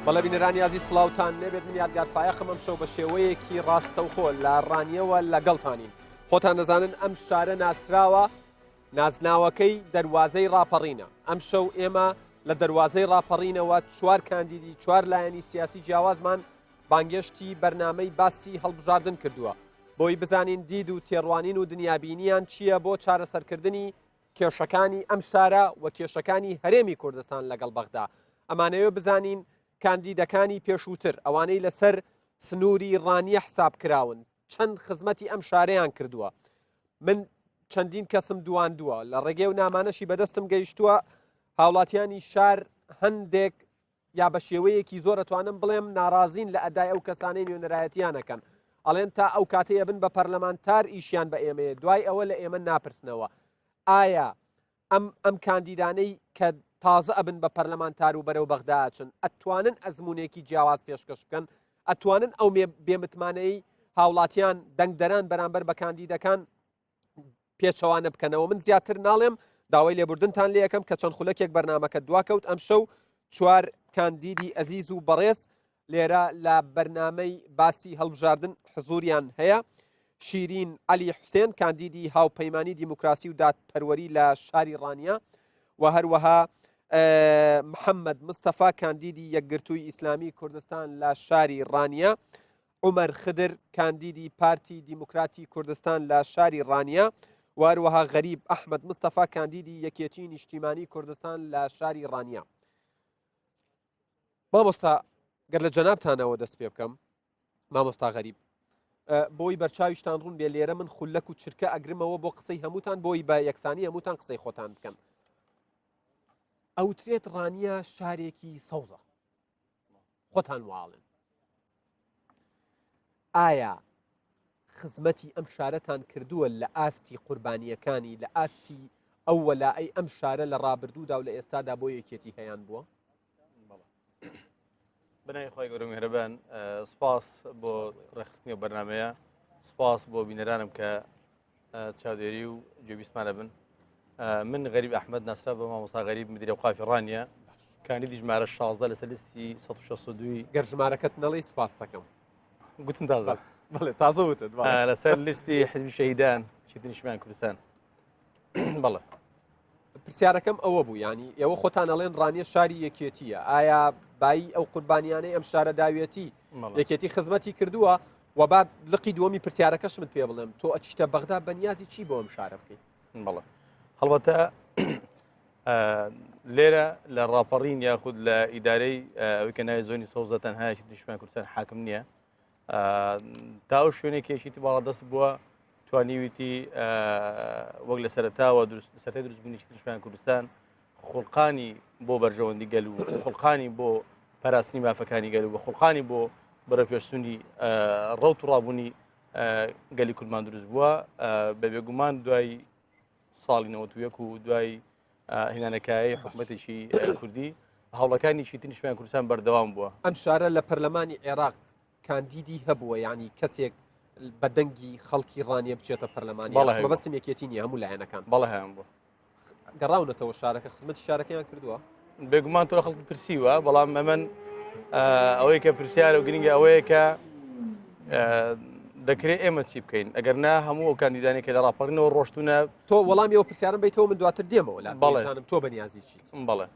بەڵێ بینەرانی یازی سڵاوتان لێبێت من یادگارفایەخم ئەم شەو بە شێوەیەکی ڕاستەوخۆ لە ڕانیەوە لەگەڵتانین خۆتان دەزانن ئەم شارە ناسراوە نازناوەکەی دەواازەی ڕاپەڕینە ئەم شەو ئێمە لە دەواازەی ڕاپەڕینەوە چوار کاندیدی چوار لایەنی سیاسی جیاوازمان بانگشتی بەرنامەی باسی هەڵبژاردن کردووە بۆی بزانین دید و تێڕوانین و دنیابینیان چییە بۆ چارەسەرکردنی کێشەکانی ئەم شارە و کێشەکانی هەرێمی کوردستان لەگەڵ بەغدا ئەمانەوە بزانین کاندیدەکانی پێشووتر ئەوانەی لەسەر سنووری ڕانیە حساب کراون چەند خزمەتی ئەم شارەیان کردووە من چەندین کەسم دواندووە لە ڕێگەی و نامانەشی بەدەستم گەیشتووە هاوڵاتیانی شار هەندێک یا بە شێوەیەکی زۆر ئەتوانم بڵێم ناڕازین لە ئەدای ئەو کەسانەی نوێنەرایەتیانەکەن ئەڵێن تا ئەو کاتەیە بن بە پەرلەمانتار ئیشیان بە ئێمەیە دوای ئەوە لە ئێمە ناپرسنەوە ئایا ئەم کاندیدانەی کە تازە ئەبن بە پەرلەمانتار و بەرەو بەغداچن ئەتوانن ئەزمونێکی جیاواز پێشکەش بکەن ئەتوانن ئەو بێمتمانەی هاوڵاتیان دەنگدەران بەرامبەر بە کاندیدەکان پێچەوانە بکەنەوە من زیاتر ناڵێم داوای لێبوردنتان لێ یەکەم کە چەند خولەکێک بەرنامەکە دواکەوت ئەم شەو چوار کاندیدی ئەزیز و بەڕێز لێرە لە بەرنامەی باسی هەڵبژاردن حزوریان هەیە شیرین علی حوسێن کاندیدی هاوپەیمانی دیموکراسی و دادپەروەری لە شاری ڕانیە و هەروەها محەممەد مستەفا کاندیدی یەکگرتووی ئیسلامی کوردستان لە شاری ڕانیە عومەر خدر کاندیدی پارتی دیموکراتی کوردستان لە شاری ڕانیە و هەروەها غەریب ئەحمەد مستەفا کاندیدی یەکێتی نیشتیمانی کوردستان لە شاری ڕانیە مامۆستا گەر لە جەنابتانەوە دەست پێ بکەم مامۆستا غەریب بۆی بەرچاویشتان ڕوون بێ لێرە من خولەک و چرکە ئەگرمەوە بۆ قسەی هەمووتان بۆی بە یەکسانی هەمووتان قسەی خۆتان بکەن ئەوترێت ڕانیە شارێکی سەوزە خۆتان واڵن ئایا خزمەتی ئەم شارەتان کردووە لە ئاستی قوربانیەکانی لە ئاستی ئەو وەلائەی ئەم شارە لە ڕابردوودا و لە ئێستادا بۆ یەکێتی هەیان بووە بنای خۆی گەورە میهرەبان سپاس بۆ ڕێخستنی و بەرنمەیە سپاس بۆ بینەرانم کە چاودێری و گوێبیستمانە بن من غەریب ئەحمەد ناسرا بە مامۆستا غەریب مدیرە وقافی ڕانیە کاندیدی ژمارە 16 لەسەر لیستی 162 گەر ژمارەکەت نەڵی سپاس دەکەم گوتن تازە بەڵێ تازە وتت لەسەر لیستی حزبی شەهیدان شێتی نیشتیمانی کوردستان بەڵێ پرسیارەکەم ئەوە بوو ینی ئێوە خۆتان ئەڵێن ڕانیە شاری یەکێتیە ئایا بایی ئەو قوربانیانەی ئەم شارە داوێتی یەکێتی خزمەتی کردووە و بعد لقی دووەمی پرسیارەکەشمت پێ بڵێم تۆ ئەچیتە بەغدا بەنیازی چی بۆ ئەم شارە بکەیت بەڵێ هەڵبەتە لێرە لە ڕاپەڕین یاخود لە ئیدارەی ئەوەی کە ناوی زۆنی سەوزە تەنهایەکی نیشتیمانی کوردستان حاکم نییە تا ئەو شوێنێکێکیتی باڵادەست بووە توانیویتی وەک لە سەرەتاوە سەرەتای دروستبوونی نیشتیمانی کوردستان خوڵقانی بۆ بەرژەوەندی گەل و خوڵقانی بۆ پاراستنی مافەکانی گەل و بە خوڵقانی بۆ بەرەپێشچوونی ڕەوت و ڕابوونی گەلی کوردمان دروست بووە بە بێگومان دوای ساڵی 91 و دوای هێنانەکایی حکوومەتێکی کوردی هەوڵەکانی شیتی نیشتیمانی کوردستان بەردەوام بووە ئەم شارە لە پەرلەمانی عێراق کاندیدی هەبووە ینی کەسێک بە دەنگی خەڵکی ڕانیە بچێتە پەرلەمانی مەبەستم یەکێتی نیە هەموو لایەنەکان بەڵێ هەیان بووە گەڕاونەتەوە شارەکە خزمەتی شارەکەیان کردووە بێگومان تۆ خەڵکی پرسیوە بەڵام ئەمن ئەوەی کە پرسیارە و گرنگی ئەوەیە کە دەکرێت ئێمە چی بکەین ئەگەر نا هەموو کاندیدانێکی لە ڕاپەڕینەوە ڕۆشتونە تۆ وەڵامی ئەوە پرسیارم بیتەوە من دواتر دێمەوە لا بەڵێزانم تۆ بەنیازی چیت بەڵێ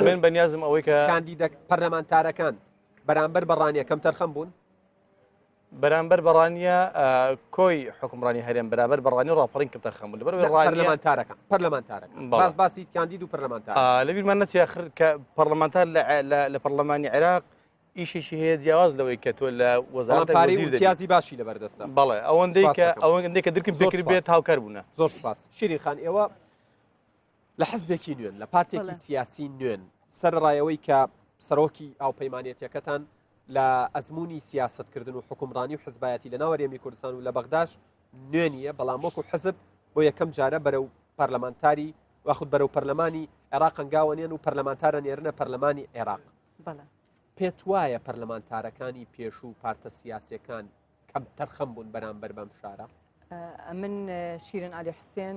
من بەنیازم ئەوەی کە کاندیدە پەرلەمانتارەکان بەرامبەر بەڕانیە کەم تەرخەم بوون بەرامبەر بەڕانیە کۆی حکومڕانی هەرێم بەرامبەر بەڕانی و ڕاپەڕین کەم تەرخەم بوون لەبەر پەرلەمانتارەکان باسی کاندید و پەرلەمانتار لەبیرمان نەچێ آخر کە پەرلەمانتار لە پەرلەمانی عێراق ئیشێکی هەیە جیاواز لەوەی کە تۆ لە وەزارەتی امتیازی باشی لەبەردەستە بەڵێ ئەوەندەی کە درکم پێکرد بێت هاوکار بوونە زۆر سپاس شیرین خان ئێوە لە حزبێکی نوێن لە پارتێکی سیاسی نوێن سەرڕایەوەی کە سەرۆکی ئاوپەیمانێتیەکەتان لە ئەزمموی سیاستکردن و حکومڕانی و حزبایەتی لە ناوەڕێمی کوردستان و لە بەغداش نوێنیە بەڵام وەکو حزب بۆ یەکەم جارە بەرەو پەرلەمانتاری واخود بەرەو پەرلەمانی عێراق ئەنگاوەنێن و پەرلەمانتارە نێرنە پەرلەمانی عێراق پێت وایە پەرلەمانتارەکانی پێشوو پارتە سیاسیەکان کەم تەرخەم بوون بەرامبەر بەم شارە من شیرین علی حوسێن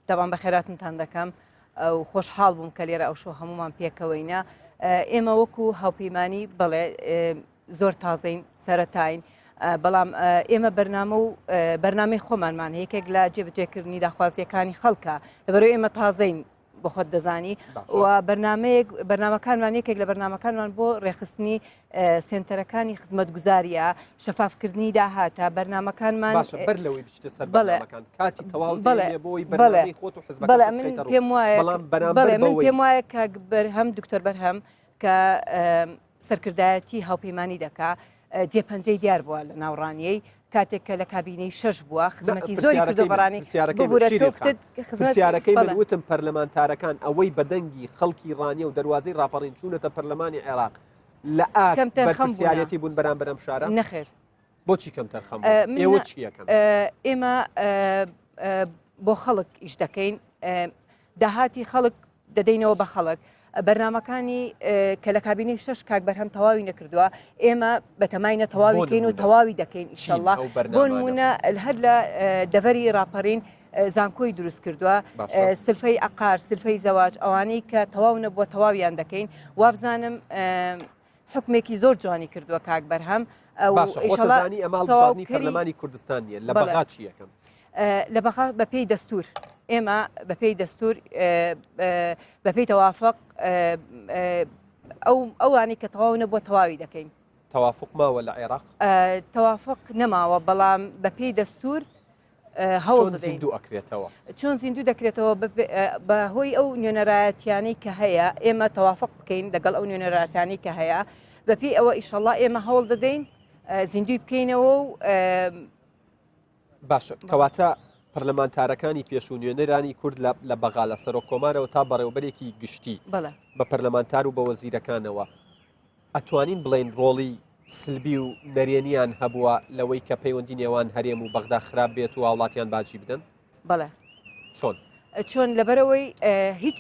دەبان بە خێراتتان دەکەم ئەو خۆشحاڵ بووم کە لێرە ئەو شۆ هەمومان پێکەوەینە ئێمە وەکو هاوپەیمانی بڵێ زۆر تازەین سەرەتاین بەڵام ئێمە بەرنامەی خۆمانمان یەکێک لە جێبەجێکردنی داخوازیەکانی خەڵکە لەبەرەوەی ئێمە تازەین بە خۆت دەزانی و بەرنامەکانمان یەکێک لە بەرنامەکانمان بۆ ڕێخستنی سێنتەرەکانی خزمەتگوزاریە شەفافکردنی داهاتە بەرنامەکانمان بەر لەوەی بچتە سەر بەرنامەکان کاتی تەواو بۆی بەرنامەی خۆت و حزبەکەت من پێم وایە کە بەرهەم دکتۆر بەرهەم کە سەرکردایەتی هاوپەیمانی دەکا جێپەنجەی دیار بووە لە ناوڕانیەی کاتێک کە لە کابینەی 6 بووە خزمەتی زۆری کردوبڕانی پرسیارەکەی من وتم پەرلەمانتارەکان ئەوەی بەدەنگی خەڵکی ڕانیە و دەواازەی ڕاپەڕین چوونەتە پەرلەمانی عێراق لە ئاسیارەتی بوون بەرامبەرم شارە نەخێر بۆچی کەم تەرخەم ئێوە چیەکەن ئێمە بۆ خەڵک ئیش دەکەین داهاتی خەڵک دەدەینەوە بە خەڵک بەرنمەکانی کە لە کابینەی 6 کاک بەرهەم تەواوی نەکردووە ئێمە بەتەماینە تەواویکەین و تەواوی دەکەین ئیشەڵڵا بۆ نمونە هەر لە دەڤەری ڕاپەڕین زانکۆی دروست کردووە سلفەی عقار سلفەی زەواج ئەوانەی کە تەواو نەبووە تەواویان دەکەین وابزانم حکمێکی زۆر جوانی کردووە کاک بەرهەم ئەماڵ بزانانی پەرلەمانی کوردستان نیە لە بەغا چیەکەم لە بەغا بەپێی دەستور ئێمە بەپێی دەستور بەپێی تەوافق ئەوانی کە تەواو نەبووە تەواوی دەکەین تەوافق ماوە لە عێراق تەوافق نەماوە بەڵام بەپێی دەستور هەوڵ زیندوو ئەکرێتەوە چۆن زیندوو دەکرێتەوە بەهۆی ئەو نوێنەرایەتیانەی کە هەیە ئێمە تەوافق بکەین لەگەڵ ئەو نوێنەرایەتیانەی کە هەیە بەپێی ئەوە ئیشەڵڵا ئێمە هەوڵ دەدەین زیندوی بکەینەوە و باشە کەواتە پەرلەمانتارەکانی پێشوونوێنەرانی کورد لە بەغا لە سەرۆک کۆمارەوە تا بەڕێوبەرێکی گشتی بە پەرلەمانتار و بە وەزیرەکانەوە ئەتوانین بڵێن ڕۆڵی سلبی و نەرێنیان هەبووە لەوەی کە پەیوەندی نێوان هەرێم و بەغدا خراپ بێت و وڵاتیان باجی بدەن بەڵێ چۆن لەبەرەوەی هیچ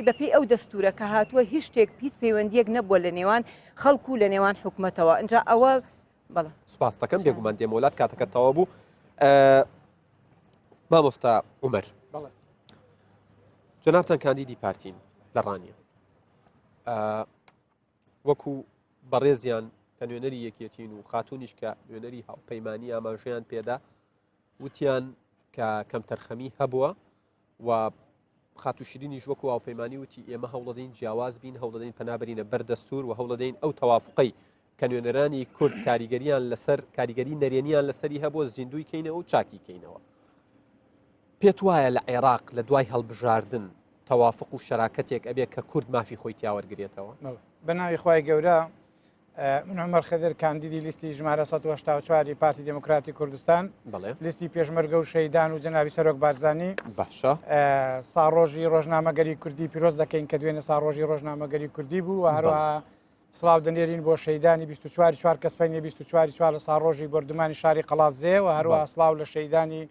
بەپێی ئەو دەستورە کە هاتووە هیچ شتێک هیچ پەیوەندیەک نەبووە لە نێوان خەڵکو و لە نێوان حکوومەتەوە اینجا ئەوە بەڵێ سوپاس دەکەم بێگومان دێمە وڵات کاتەکە تەوا بوو مامۆستا عومەر جەنابتان کاندیدی پارتین لە ڕانیە وەکو بەڕێزیان کە نوێنەری یەکێتین و خاتونیش کە نوێنەری هاوپەیمانی ئاماژەیان پێدا وتیان کە کەم تەرخەمی هەبووە و خاتوشیرینیش وەکو هاوپەیمانی وتی ئێمە هەوڵەدەین جیاواز بین هەوڵەدەین پەنابەرینە بەردەستور و هەوڵەدەین ئەو تەوافقەی کە نوێنەرانی کورد کاریگەریان لەسەر کاریگەری نەرێنیان لەسەری هەبووە زیندوی کەینەوە و چاکی کەینەوە پێت وایە لە عێراق لە دوای هەڵبژاردن تەوافق و شەراکەتێک ئەبێ کە کورد مافی خۆی تیاوەرگێتەوە بەناوی خوای گەورە من عمەر خەدر کاندیدی لیستی ژمارە 184 پارتی دموکراتی کوردستان لیستی پێشمەرگە و شەیدان و جەنابی سەرۆک بارزانانی باشە ساڕۆژی ڕۆژنامەگەری کوردی پیرۆز دەکەین کە دوێنێ ساڕۆژی ڕۆژنامەگەری کوردی بوو و هەروەها سڵاو دەنێرین بۆ شەیدانی 24 کەسپەنی 24 لە ساڕۆژی بەردومانی شاری قەڵاتزێ و هەروەها سڵاو لە شەیدانی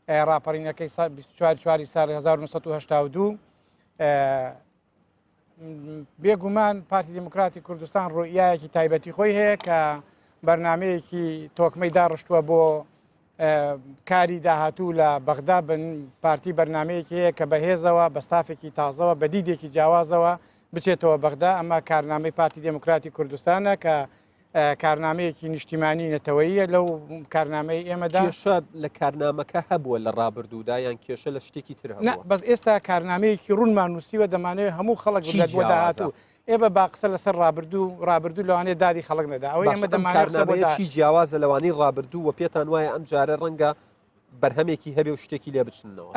ڕاپەڕینەکەی 24 ساڵی 1982 بێگومان پارتی دموکراتی کوردستان ڕۆیایەکی تایبەتی خۆی هەیە کە بەرنمەیەکی تۆکمەی داڕشتووە بۆ کاری داهاتوو لە بەغدا بن پارتی بەرنمەیەکی هەیە کە بەهێزەوە بە ستافێکی تازەوە بە دیدێکی جیاوازەوە بچێتەوە بەغدا ئەمە کارنامەی پارتی دموکراتی کوردستانە کە کارنامەیەکی نیشتیمانی نەتەوەییە لەو کارنامەی ئێمەدا کێشە لە کارنامەکە هەبووە لە ڕابردوودا یان کێشە لە شتێکی تر هەبووە بەس ئێستا کارنامەیەکی ڕوونمان نووسیوە دەمانەوێت هەموو خەڵک بۆ داهاتوو ئێمە با قسە لەسەر ڕابردوو لەوانێ دادی خەڵک نەدا ئەوەی ئێمە دەمانێت چی جیاوازە لەوانی ڕابردوو و پێتان وایە ئەم جارە ڕەنگە بەرهەمێکی هەبێ و شتێکی لێ بچنەوە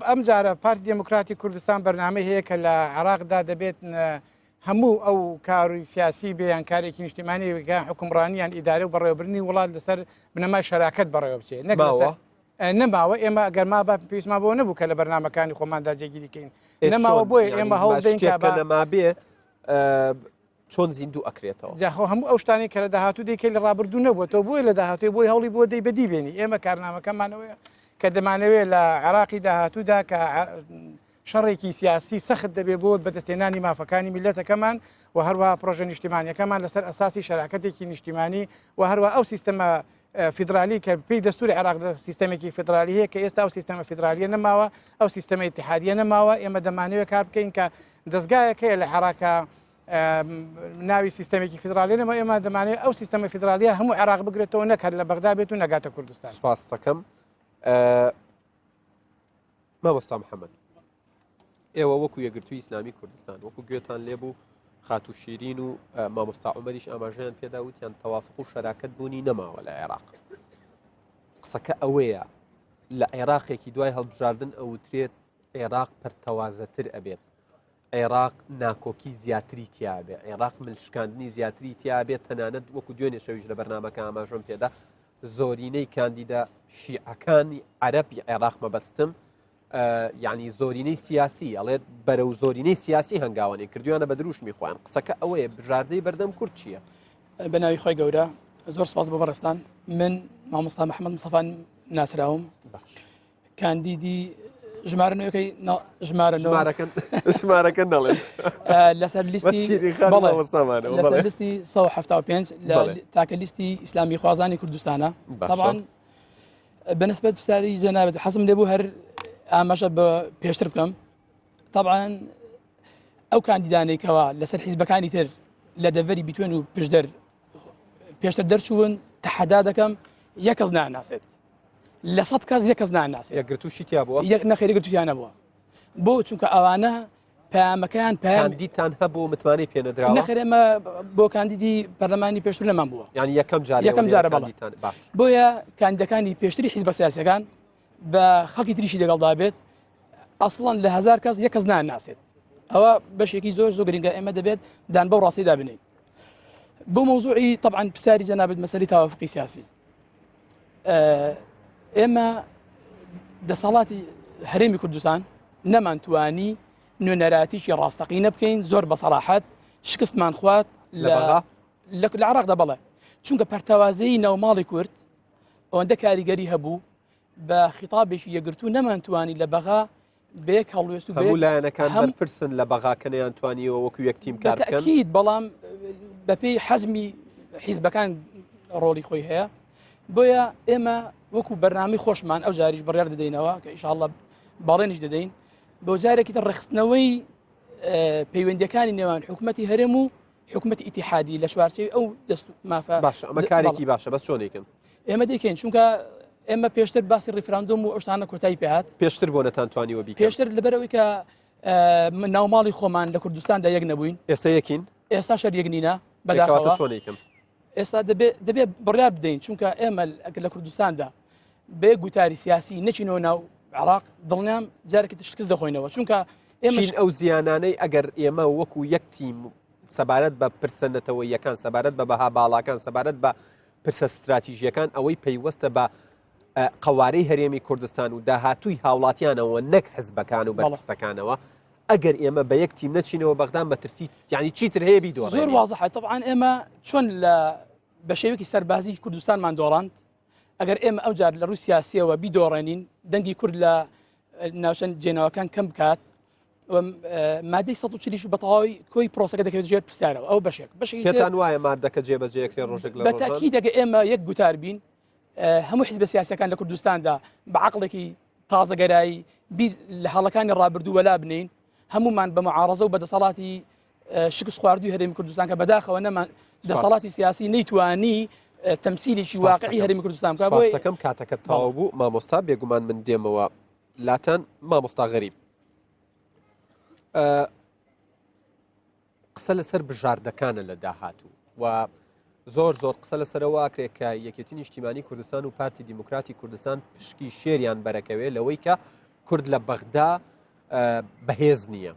ئەم جارە پارتی دموکراتی کوردستان بەرنامەی هەیە کە لە عێراقدا دەبێت هەموو ئەو کاروی سیاسی بێیان کارێکی نیشتیمانی حکومڕانیان ئیدارە و بەڕێوەبرنی وڵات لەسەر بنەمای شەراکەت بەڕێوە بچێت نەماوە ئێمە گەرما بە پێویستمان بۆ نەبوو کە لە بەرنمەکانی خۆماندا جێگیریکەین نەماوە بۆیە ئێمە هەڵدەین نەما بێ چۆن زیندوو ئەکرێتەوە جاخۆ هەموو ئەو شتانی کە لە داهاتوو دەیکەی لە ڕابردوو نەبووە تۆ بۆی لە داهاتوی بۆی هەڵی بۆ دەی بەدی بێنی ئێمە کارنامەکەمانەوەی کە دەمانەوێت لە عێراقی داهاتوودا کە شەڕێکی سیاسی سەخت دەبێ بۆ بەدەستێنانی مافەکانی میلەتەکەمان و هەروەها پرۆژە نیشتیمانیەکەمان لەسەر ئەساسی شەراکەتێکی نیشتیمانی و هەروە ئەو سیستەمە فیدرالی کە پێی دەستوری عێراق سیستەمێکی فیدرالی هەیە کە ئێستا ئەو سیستەمە فیدرالیە نەماوە ئەو سیستەمە ئیتحادیە نەماوە ئێمە دەمانەوێت کار بکەین کە دەستگایەکەیە لە عێراقا ناوی سیستەمێکی فیدراالیەوە ئێمە دەمانێت ئەو سیستەمە فیدراالیە هەموو عێراق بگرێتەوە نەکرد لە بەغدا بێت و نەگاتە کوردستان. سپاس دەکەم مامۆستا محەممەد ئێوە وەکو یەکگرتووی ئیسلامی کوردستان وەکو گوێتان لێبوو خاتو شیرین و مامۆستا عومەریش ئاماژەیان پێداوتیان تەوافق و شەراکەت بوونی نەماوە لە عێراق. قسەکە ئەوەیە لە عێراقێکی دوای هەڵبژاردن ئەوترێت عێراق پەرتەوازەتر ئەبێت، عێراق ناکۆکی زیاتری تیاابێ، عێراق ملشکاندنی زیاتری تیاابێت، تەنانەت وەکو دوێنێ شەویش لە بەرنمەکە ئاماژەم پێدا زۆرینەی کاندیدا شیعەکانی عەرەبی عێراق مەبەستم یعنی زۆرینەی سیاسی ئەڵێت بەرە و زۆرینەی سیاسی هەنگاوانێ کردویانە بە دروش میخوایان. قسەکە ئەوەیە بژاردەی بەردەم کورد چییە؟ بە ناوی خۆی گەورە زۆر سپاس بۆ بەڕێستان. من مامۆستا محەممەد مستەفا ناسراوم کاندیدی ژمارەکەی ژمارەکە نەڵێن لەسەر لیستی 1975 تاکە لیستی ئیسلامی خوازانی کوردستانە. طبعاً بەنسبەت پرسیاری جەنابەت حەزم لێبوو هەر ئاماژە بە پێشتر بکەم. طبعاً ئەو کاندیدانێکەوە لەسەر حیزبەکانی تر لە دەڤەری بیتوێن و پێشتر دەرچوون تەحەدا دەکەم یەک کەس ناناسێت لە 100 کەس یەک کەس ناناسێت. یەکگرتووشی تیا بووە نەخێری گرتویان نەبووە بۆ چونکە ئەوانە پەیامەکەیان کاندیدتان هەبوو متمانەی پێنەدراوە. نەخێرێمە بۆ کاندیدی پەرلەمانی پێشتر نەمان بووە، یعنی یەکەم جارە باش. بۆیە کاندیدەکانی پێشتری حیزبە سیاسیەکان بە خەڵکی تریشی لەگەڵدا بێت ئەسڵەن لە 1000 کەس یەک کەس ناناسێت. ئەوە بەشێکی زۆر گرنگە ئێمە دەبێت دان بەو ڕاستیدا بنین. بۆ مۆزوعی طبعاً پرسیاری جەنابەت مەسەلەی تاوافقی سیاسی ئێمە دەسەڵاتی هەرێمی کوردستان نەمانتوانی نوێنەراتیشی ڕاستەقینە بکەین زۆر بە سەراحەت شکستمان خوات لە عێراقدا بەڵێ چونکە پەرتەوازەی ناوماڵی کورد ئەوەندە کاریگەری هەبوو بە خیتابێکی یەکگرتوو نەمانتوانی لە بەغا بەیەک هەڵوێست و هەموو لایەنەکان بەرپرسن لە بەغاکەنەیان توانیەوە وەکو یەکتیم کار بکەن. تەکید بەڵام بەپێی حەزمی حیزبەکان ڕۆڵی خۆی هەیە. بۆیە ئێمە وەکو بەرنامی خۆشمان ئەو جاریش بڕیار دەدەینەوە کە ئینشاءالله باڵێنیش دەدەین بۆ جارێکی ڕێخستنەوەی پەیوەندیەکانی نێوان حکوومەتی هەرێم و حکوومەتی ئیتیحادی لە چوارچەوەی ئەو دەست مافە. باشە ئەمە کارێکی باشە بەس چۆنێکن ئێمە دەکەین چونکە ئێمە پێشتر باسی ڕیفراندۆم و ئەوشتانە کۆتایی پێهات پێشتر بۆ نەتانتوانیوە بیکەن پێشتر لەبەرەوەی کە ناوماڵی خۆمان لە کوردستاندا یەک نەبووین ئێستا یەکین ئێستا شەر یەکنینە بەداخەوە چۆنێکم ئێستا دەبێت بڕیار بدەین چونکە ئێمە لە کوردستاندا بێ گوتاری سیاسی نەچینەوە ناو عێراق دڵنیام جارێکی تشکست دەخۆینەوە چونکە ئێمە ئەو زیانانەی ئەگەر ئێمە وەکو یەک تیم سەبارەت بە پرسەنەتەوە یەکان سەبارەت بە بەها باڵاکان سەبارەت بە پرسە استراتیژیەکان ئەوەی پەیوەستە بە قەوارەی هەرێمی کوردستان و داهاتووی هاوڵاتیانەوە نەک حزبەکان و بەرپرسەکانەوە ئەگەر ئێمە بە یەک تیم نەچینەوە بەغدان بەترسی یعنی چیتر هەیە بیدۆڕێن. زۆر واضحە طبعاً ئێمە چۆن بە شێوەیەکی سەربازی کوردستانمان دۆڕاند ئەگەر ئێمە ئەو جار لە ڕووی سیاسیەوە بیدۆڕێنین دەنگی کورد لە ناوچەند جێناوەکان کەم بکات مادەی 140 بە تەواوی کۆی پرۆسەکە دەکەوێت ژێر پرسیارەوە ئەو بەشێک پێتان وایە مادەکە جێبەجێکرێ ڕۆژێک لە بەتاکی دەگە ئێمە یەک گوتار بین هەموو حیزبە سیاسیەکان لە کوردستاندا بە عەقڵێکی تازەگەرایی بیر لە هەڵەکانی ڕابردوو وەلا بنین هەمومان بە معارەزە و بەدەسەڵاتی شکست خواردووی هەرێمی کوردستان کە بەداخەوە نەمان دەسەڵاتی سیاسی نەیتوانی تەمسیلێکی واقعی هەرێمی کوردستان بکات. بۆستەکەم کاتەکە تەواو بوو مامۆستا بێگومان من دێمەوە لاتان مامۆستا غەریب قسە لەسەر بژاردەکانە لە داهاتوو و زۆر قسە لەسەرەوە کە یەکێتی نیشتیمانی کوردستان و پارتی دیموکراتی کوردستان پشکی شێریان بەرەکەوێ لەوەی کە کورد لە بەغدا بەهێز نییە.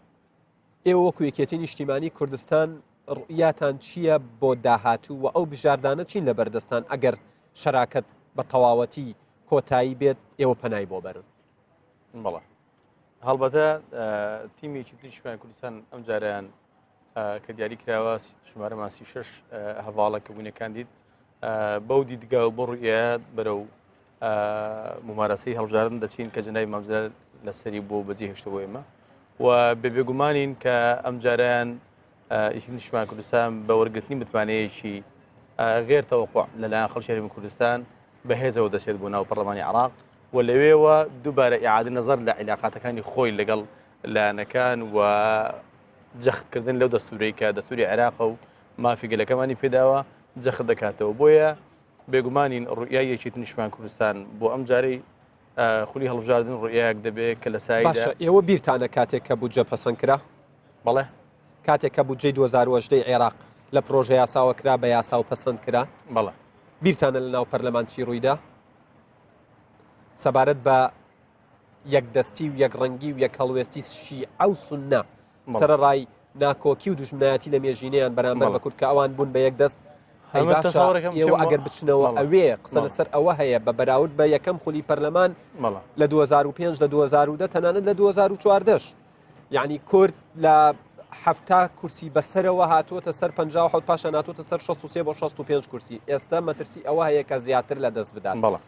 ئێوە وەکو یەکێتی نیشتیمانی کوردستان ڕوئیاتان چییە بۆ داهاتوو و ئەو بژاردانە چین لە بەردەستان ئەگەر شەراکەت بە تەواوەتی کۆتایی بێت ئێوە پەنای بۆ بەرن؟ بەڵێ هەڵبەتە تیمێکی نیشتیمانی کوردستان ئەم جاریان کە دیاری کراوە ژمارەمان 36 هەواڵەکە بوونەکان دیت بەو دیدگا و بۆ ڕوئیات بەرەو ممارەسەی هەڵبژاردن دەچین کە جەنابی مامزەل لەسەری بۆ بەجێهێشتە بۆ ئێمە و بێگومانین کە ئەم جاریان یەکێتی نیشتیمانی کوردستان بە وەرگرتنی متمانەیەکی غێر تەوەقوع لەلایەن خەڵکی هەرێمی کوردستان بەهێزەوە دەچێت بۆ ناو پەرلەمانی عێراق و لەوێوە دووبارە ئیعادە نەزەر لە عیلاقاتەکانی خۆی لەگەڵ لایەنەکان و جەختکردن لەو دەستوورەی کە دەستوری عێراق و مافی گەلەکەمانی پێداوە جەخت دەکاتەوە بۆیە بێگومانین ڕوئیەکی نیشتمان کوردستان بۆ ئەم جارەی خولی هەڵبژاردن ڕوئیەک دەبێت کە لە سایدا ئێوە بیرتانە کاتێک کە بودجە پەسەند کرا بەڵێ کاتێک کە بودجەی 2010 عێراق لە پرۆژه یاساوە کرا بە یاسا و پەسەند کرا بەڵێ بیرتانە لە ناو پەرلەمانچی ڕوویدا سەبارەت بە یەکدەستی و یەکڕەنگی و یەک هەڵوێستی شیعە و سوننا سەرەڕای ناکۆکی و دوژمنایەتی لە مێژینەیان بەرامبەر بە کورد کە ئەوان بوون بە یەکدەست ئێوە ئەگەر بچنەوە ئەوێ قسە لەسەر ئەوە هەیە بە بەراورد بە یەکەم خولی پەرلەمان لە 2005 لە 2010 تەنانەت لە 2014 یعنی کورد لە هەفتا کورسی بەسەرەوە هاتووەتە سەر 57 پاشە ناتوتە سەر 63 بۆ 65 کورسی ئێستا مەترسی ئەوە هەیە کە زیاتر لە دەست بدات بەڵێ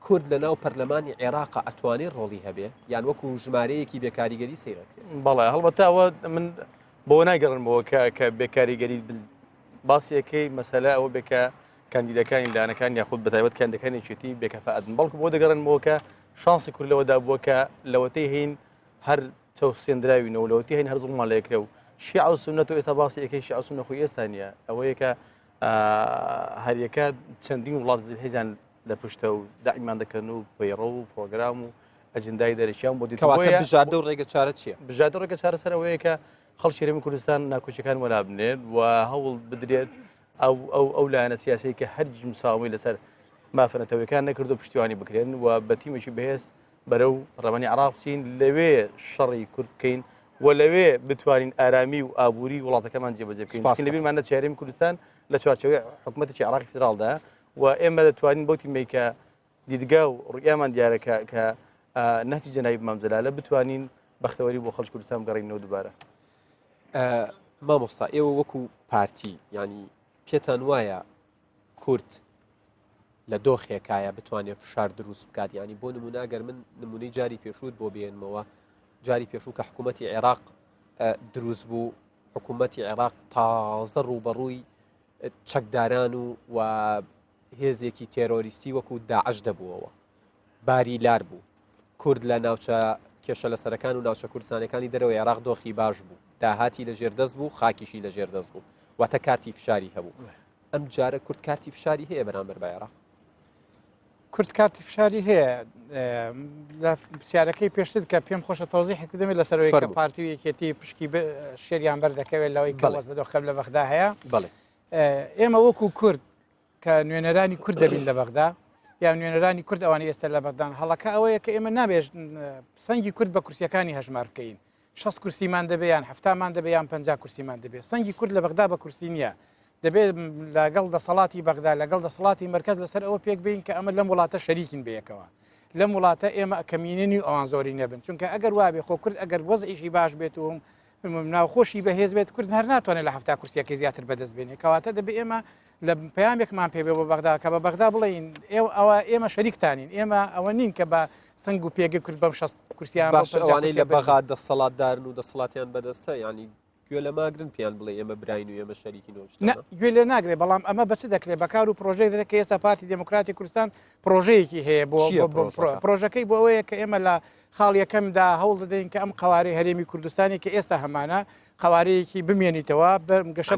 کورد لە ناو پەرلەمانی عێراق ئەتوانێت ڕۆڵی هەبێ یان وەکو ژمارەیەکی بێکاریگەری سیرەکرێت بەڵێ هەڵبەتەوە من بۆ ناگەڕنمەوە کە بێکاریگەری باسیەکەی مەسەلە ئەوە بێکە کاندیدەکانی لایەنەکان یاخود بەتایبەت کاندیدەکانی چێتی بێکەفاعەتن بەڵکو بۆ دەگەڕنمەوە کە شانسی کورد لەوەدا بووە کە لەوەتەی هین هەر چەوسێنراوینەوە لەوەتی هین هەر زوڵمان لە یەکرە و شیعە و سونەت و ئێستا باسی یەکەی شیعە و سونە خۆی ئێستا نییە ئەوەیە کە هەریەکە چەندین وڵات هێزیان لە پشتە و داعیمان دەکەن و پەیڕە و پرۆگرام و ئەجندای دەرەچیان بۆ دیتەوە بژاردە و ڕێگە چارە چییە؟ بژاردە ڕێگە چارە سەرەوەیە کە خەڵکی هەرێمی کوردستان ناکۆچەکان وەلا بنێت و هەوڵ بدرێت ئەو لایەنە سیاسی کە هەرگیز مساومی لەسەر مافەنەتەوەیەکان نەکردو پشتیوانی بکرێن و بە تیمێکی بەهێز بەرەو ڕەمەنی عێراق بچین لەوێ شەڕی کورد بکەین و لەوێ بتوانین ئارامی و ئابووری وڵاتەکەمان جێبەجێ بکەین لەبیرمان نەچێت هەرێمی کوردستان لە چوارچەوەی حکوومەتێکی عێراقی فدراڵدا و ئێمە دەتوانین بۆ تیمێک کە دیدگا و ڕوئیامان دیارەکە کە نەتیجە نایب مامزەلالە بتوانین بەختەوەری بۆ خەڵکی کوردستان بگەڕینەوە دووبارە. مامۆستا ئێوە وەکو پارتی ینی پێتان وایە کورد لە دۆخێکایە بتوانێت فشار دروست بکات ینی بۆ نموناگەر من نمونەی جاری پێشوت بۆ بێنمەوە جاری پێشوو کە حکوومەتی عێراق دروست بوو حکوومەتی عێراق تازە ڕوبەڕووی چەکداران و هێزێکی تێرۆریستی وەکو داعش دەبووەوە باری لار بوو کورد لە ناوچە کێشە لە سەرەکان و ناوچە کوردستانەکانی دەرەوە عێراق دۆخی باش بوو داهاتی لە ژێردەست بوو خاکیشی لە ژێردەست بوو واتە کارتی فشاری هەبوو ئەم جارە کورد کارتی فشاری هەیە بەرامبەر بە عێراق کورد کارتی فشاری هەیە لە پرسیارەکەی پێشتر کە پێم خۆشە تۆزیحێک بدەمێت لەسەرەوەی کە پارتی و یەکێتی پشکی شێریان بەردەکەوێت لەوەی کە وەزدە خەم لە بەغدا هەیە بەڵێ ئێمە وەکو کورد کە نوێنەرانی کورد دەبین لە بەغدا یا نوێنەرانی کورد ئەوانی ئێستا لە بەغدان هەڵەکە ئەوەیە کە ئێمە نابێژ سەنگی کورد بە کورسیەکانی هەژمار بکەین 6 کورسیمان دەبێ یان هەفتامان دەبێ یان 50 کورسیمان دەبێ سەنگی کورد لە بەغدا بە کورسی نییە دەبێت لەگەڵ دەسەڵاتی بەغدا لەگەڵ دەسەڵاتی مرکز لەسەر ئەوە پێک بین کە ئەمە لەم وڵاتە شەریکین بەیەکەوە لەم وڵاتە ئێمە کەمینێنی ئەوان زۆری نەبن چونکە ئەگەر وابێ خۆ کورد ئەگەر وەزعیشی باش بێت و ناوخۆشی بەهێز بێت کورد هەر ناتوانێت لە هەفتا کورسیەکەی زیاتر بەدەست بێنێ کەواتە دەبێت ئێمە لە پەیامێکمان پێ بێ بۆ بەغدا کە بە بەغدا بڵین ئەوە ئێمە شەریکتانین ئێمە ئەوە نین کە بە سنگ و پێگە کورد بەم 6 کورسیان باش ئەوانەی لە بەغا دەسەڵاتدارن و دەسەڵاتیان بەدەستە ینی گوێ لە ماگرن پێیان بڵێ ئێمە براین و ئێمە شەریکینەوە گوێ لێ ناگرێت بەڵام ئەمە بەچ دەکرێت بەکار و پرۆژەی دەکە ئێستا پارتی دموکراتی کوردستان پرۆژەیەکی هەیە بۆ پرۆژەکەی بۆ ئەوەیە کە ئێمە لە خاڵ یەکەمدا هەوڵ دەدەین کە ئەم قوارەی هەرێمی کوردستانی کە ئێستا هەمانە قوارەیەکی بمێنیتەوە گەشە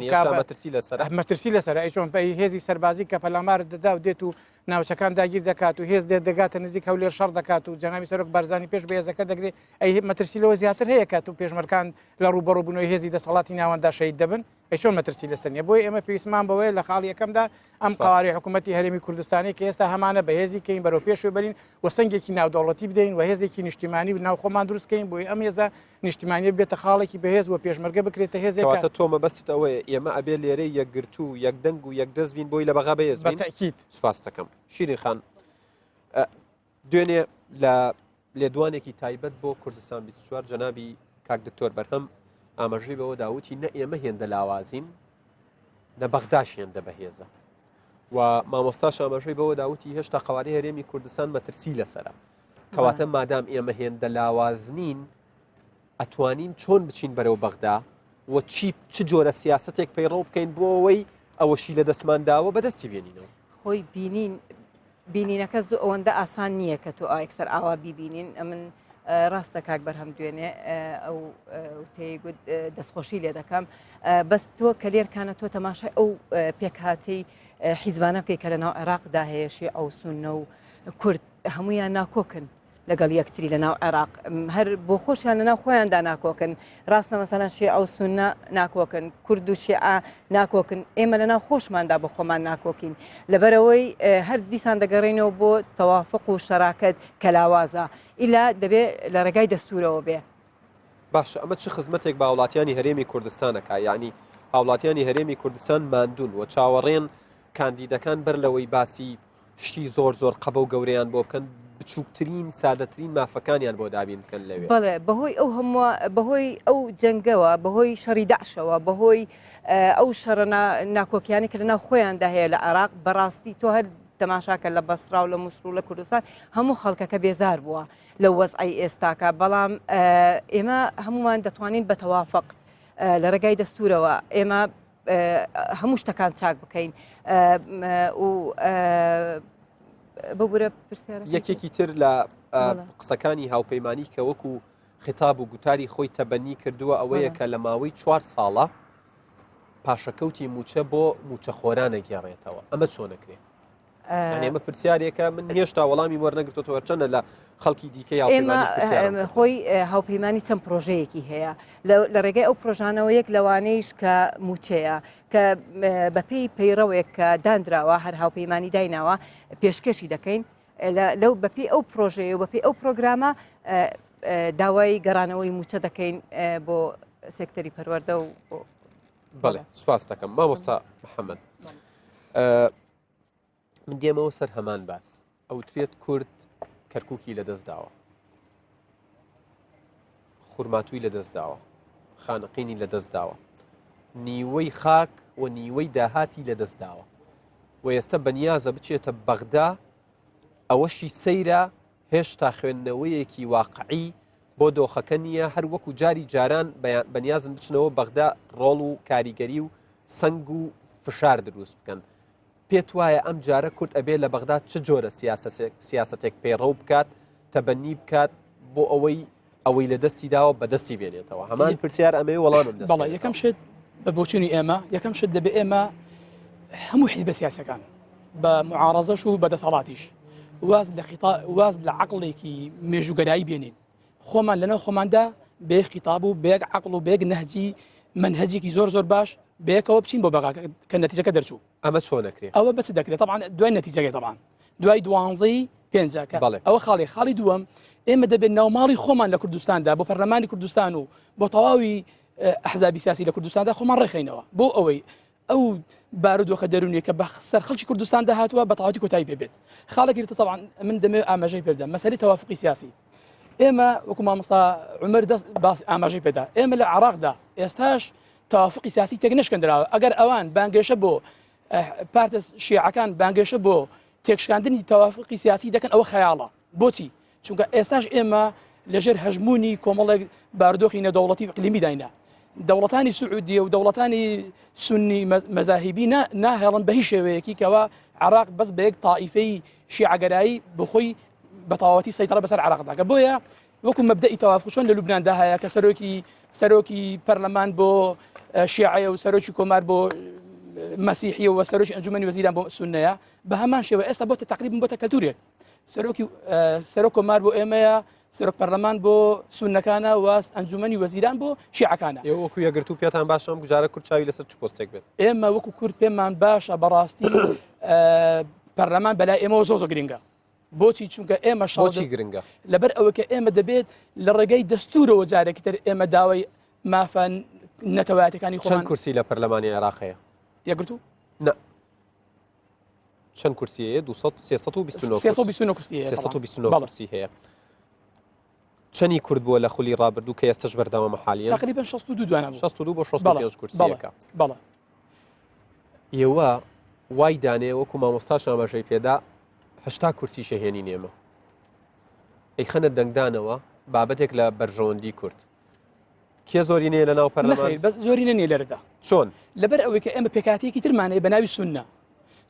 مەترسی لەسەر ئەیچۆن هێزی سەربازی کە پەلامار دەدا و دێت و ناوچەکان داگیر دەکات و هێز دێت دەگاتە نزیک هەولێر شەڕ دەکات و جەناوی سەرۆک بارزانانی پێش بەهێزەکە دەگرێت ئەی مەترسی لەوە زیاتر هەیە کات و پێشمەرکان لە ڕوبەڕووبوونەوەی هێزی دەسەڵاتی ناوەندا شەید دەبن ئەیچۆن مەترسی لەسەر نیە بۆی ئێمە پێویستمان بەوەیە لە خاڵ یەکەمدا ئەم قوارەی حکوومەتی هەرێمی کوردستانی کە ئێستا هەمانە بەهێزی کەین بەرەو پێشوێ بەرین و سنگێکی ناودەوڵەتی بدەین و هێزێکی نیشتیمانی و ناو خۆمان دروستکەین بۆی ئەم هێزە نیشتیمانی بێتە خاڵێکی بەهێز و پێشمەرگە بکرێتە هێزێکە تۆمە بەست ئەوەیە ئێمە ئەبێ لێرەی یەکگرت و یەکدەنگ و یەکدەست بین بۆی لە بەغا بەهێز بەتەکید سوپاس دەکەم شیرین خان دوێنێ لە لێدوانێکی تایبەت بۆ کوردستان 24 جەنابی کاک دکتۆر بەرهەم ئاماژەی بەوە داوتی نە ئێمە هێندە لاوازین نە بەغداش هێندە بەهێزە و مامۆستاش ئاماژەی بەوە داوتی هێشتا قوارەی هەرێمی کوردستان مەترسی لەسەرە کەواتە مادام ئێمە هێندە لاوازنین ئەتوانین چۆن بچین بەرەو بەغدا و چ جۆرە سیاستێک پەیڕەو بکەین بۆ ئەوەی ئەوەشی لە دەستمانداوە بەدەستی بێنینەوە خۆی بینینەکە زوو ئەوەندە ئاسان نییە کە تۆ ئاکسەر ئاوا بیبینین من ڕاستە کاک بەرهەم دوێنێ ئەو تێگوت دەستخۆشی لێ دەکەم بەس تۆ کە لێرکانە تۆ تەماشای ئەو پێکهاتی حیزبانە بکەی کە لە ناو عێراقدا هەیە شیعە ئەو سونە و کورد هەمویان ناکۆکن لەگەڵ یەکتری لە ناو عێراق هەر بۆ خۆشیان لە ناو خۆیاندا ناکۆکن ڕاستە مەسەلەن شیعە ئەو سونە ناکۆکن کورد و شیعە ناکۆکن ئێمە لە ناو خۆشماندا بە خۆمان ناکۆکین لەبەرەوەی هەر دیسان دەگەڕێنەوە بۆ تەوافق و شەراکەت کە لاوازە ئیلا دەبێت لە ڕێگای دەستورەوە بێ باشە ئەمە چه خزمەتێک بە هاوڵاتیانی هەرێمی کوردستانەکە یعنی هاوڵاتیانی هەرێمی کوردستان ماندوون و چاوەڕێن کاندیدەکان بەر لەوەی باسی شتی زۆر قەبە و گەورەیان بۆ بکەن بچووکترین سادەترین مافەکانیان بۆ دابین بکەن لەوێ بەڵێ بەهۆی ئەو هەموو بەهۆی ئەو جەنگەوە بەهۆی شەڕی داعشەوە بەهۆی ئەو شەڕە ناکۆکیانی کە لەناو خۆیاندا هەیە لە عێراق بەڕاستی تۆ هەر تەماشاکە لە بەسرا و لە مووسڵ و لە کوردستان هەموو خەڵکەکە بێزار بووە لە وەزعی ئێستاکە بەڵام ئێمە هەمومان دەتوانین بە تەوافق لە ڕێگای دەستورەوە ئێمە هەموو شتەکان چاک بکەین و ببورە پرسیارە یەکێکی تر لە قسەکانی هاوپەیمانی کە وەکو خیتاب و گوتاری خۆی تەبەنی کردووە ئەوەیە کە لە ماوەی 4 ساڵە پاشەکەوتی موچە بۆ موچەخۆرانە گێڕێتەوە ئەمە چۆنەکرێت ئێمە پرسیارێکە من هێشتا وەڵامی وەرنەگرتەوە چەندە لە خەڵکی دیکەی ئێمە خۆی هاوپەیمانی چەند پرۆژەیەکی هەیە لە ڕێگەی ئەو پرۆژانەوە یەک لەوانەیش کە موچەیە کە بەپێی پەیڕەوەیەک کە دانراوە هەر هاوپەیمانی دایناوە پێشکەشی دەکەین لەو بەپێی ئەو پرۆژەیە و بەپێی ئەو پرۆگرامە داوای گەڕانەوەی موچە دەکەین بۆ سێکتەری پەروەردە و بەڵێ سوپاس دەکەم مامۆستا محەممەد من دێمەوە سەر هەمان باس ئەوترێت کورد کەرکووکی لەدەستداوە خورماتووی لەدەستداوە خانقینی لەدەستداوە نیوەی خاک و نیوەی داهاتی لەدەستداوە و ئێستا بەنیازە بچێتە بەغدا ئەوەشی سەیرە هێشتا خوێندنەوەیەکی واقعی بۆ دۆخەکە نییە هەر وەکو جاری جاران بەنیازن بچنەوە بەغدا ڕۆڵ و کاریگەری و سنگ و فشار دروست بکەن پێت وایە ئەم جارە کورد ئەبێ لە بەغدا چه جۆرە سیاسەتێک پێڕەو بکات تەبەنی بکات بۆ ئەوەی لە دەستی داوە بەدەستی بێنێتەوە هەمان پرسیار ئەمەوێ وەڵامم دەست بەڵێ یەکەم شت بە بۆچوونی ئێمە یەکەم شت دەبێ ئێمە هەموو حیزبە سیاسەکان بە معارەزەش و بەدەسەڵاتیش واز لە عەقڵێکی مێژوگەرایی بێنین خۆمان لەناو خۆماندا بێ خیتاب و بێک عەقڵ و بێک نەهجی منهجێکی زۆر باش بەیەکەوە بچین بۆ بەغا کە نەتیجەکە دەرچوو ئەمە چۆن نەکرێت ئەوە بەچ دەکرێت طبعا دوای نەتیجەکەی طبعا دوای 12 پێنجەکە ئەوە خاڵی دووەم ئێمە دەبێت ناوماڵی خۆمان لە کوردستاندا بۆ پەرلەمانی کوردستان و بۆ تەواوی ئەحزابی سیاسی لە کوردستاندا خۆمان ڕێخینەوە بۆ ئەوەی ئەو بارودۆخە دەرونیە کە بە سەر خەڵکی کوردستان داهاتووە بە تەواوی کۆتایی پێبێت خاڵێکی طبعا من دەمێت ئاماژەی پێ بدەم مەسەلەی تەوافقی سیاسی ئێمە وەکو مامۆستا عومەر دەست باسی ئاماژەی پێدا ئێمە لە عێراقدا ئێستاش تەوافقی سیاسی تێک نشکەندراوە ئەگەر ئەوان بانگێشە بۆ پارتە شیعەکان بانگێشە بۆ تێکشکاندنی تەوافقی سیاسی دەکەن ئەوە خەیاڵە بۆچی چونکە ئێستاش ئێمە لەژێر هەژمونی کۆمەڵێک بارودۆخی نەدەوڵەتی ئیقلیمی داینە دەوڵەتانی سعودیە و دەوڵەتانی سنی مەزاهیبی ناهێڵن بە هیچ شێوەیەکی کەەوە عێراق بەس بە یەک تائیفەی شیعەگەرایی بخۆی بە تەواوەتی سەیطرە بەسەر عێراقدا کە بۆیە وەکو مەبدەئی تەوافق چۆن لە لوبناندا هەیە کە سەرۆکی پەرلەمان بۆ شیعەیە و سەرۆکی کۆمار بۆ مەسیحیە و سەرۆکی ئەنجومەنی وەزیران بۆ سونەیە بە هەمان شێوە ئێستا بۆتە تقریبا بۆتە کەلتورێک سەرۆک کۆمار بۆ ئێمەیە سەرۆک پەرلەمان بۆ سونەکانە و ئەنجومەنی وەزیران بۆ شیعەکانە وەکو یەگرتو پێتان باشە ئەم گوزارە کورچاوی لەسەر چ پۆستێک بێت ئێمە وەکو کورد پێمان باشە بەڕاستی پەرلەمان بەلای ئێمەوە زۆر گرنگە بۆچی چونکە ئێمە شاڵی گرنگە لەبەر ئەوە کە ئێمە دەبێت لە ڕێگەی دەستورەوە جارێکی تر ئێمە داوای مافە نەتەوایەتەکانی خۆمان چەند کورسی لە پەرلەمانی عێراقەیە یەگرتو چەند کورسیەیە 329 کورسی هەیە چەندی کورد بووە لە خولی ڕابردوو کە ئێستش بەردەوامە حالیە تقریبا 62 دوانە 62 بۆ 65 کورسیەکە بەڵێ ئێوە وای دانێ وەکو مامۆستاش ئاماژەی پێدا 80 کورسی شەهێنی نێمە ئەی خەنە دەنگدانەوە بابەتێک لە بەرژەوەندی کورد کێ زۆری نێ لە ناو پەرلەمان زۆری نەنیە لەرەدا چۆن لەبەر ئەوەی کە ئێمە پێکاتێکی ترمانەیە بە ناوی سونە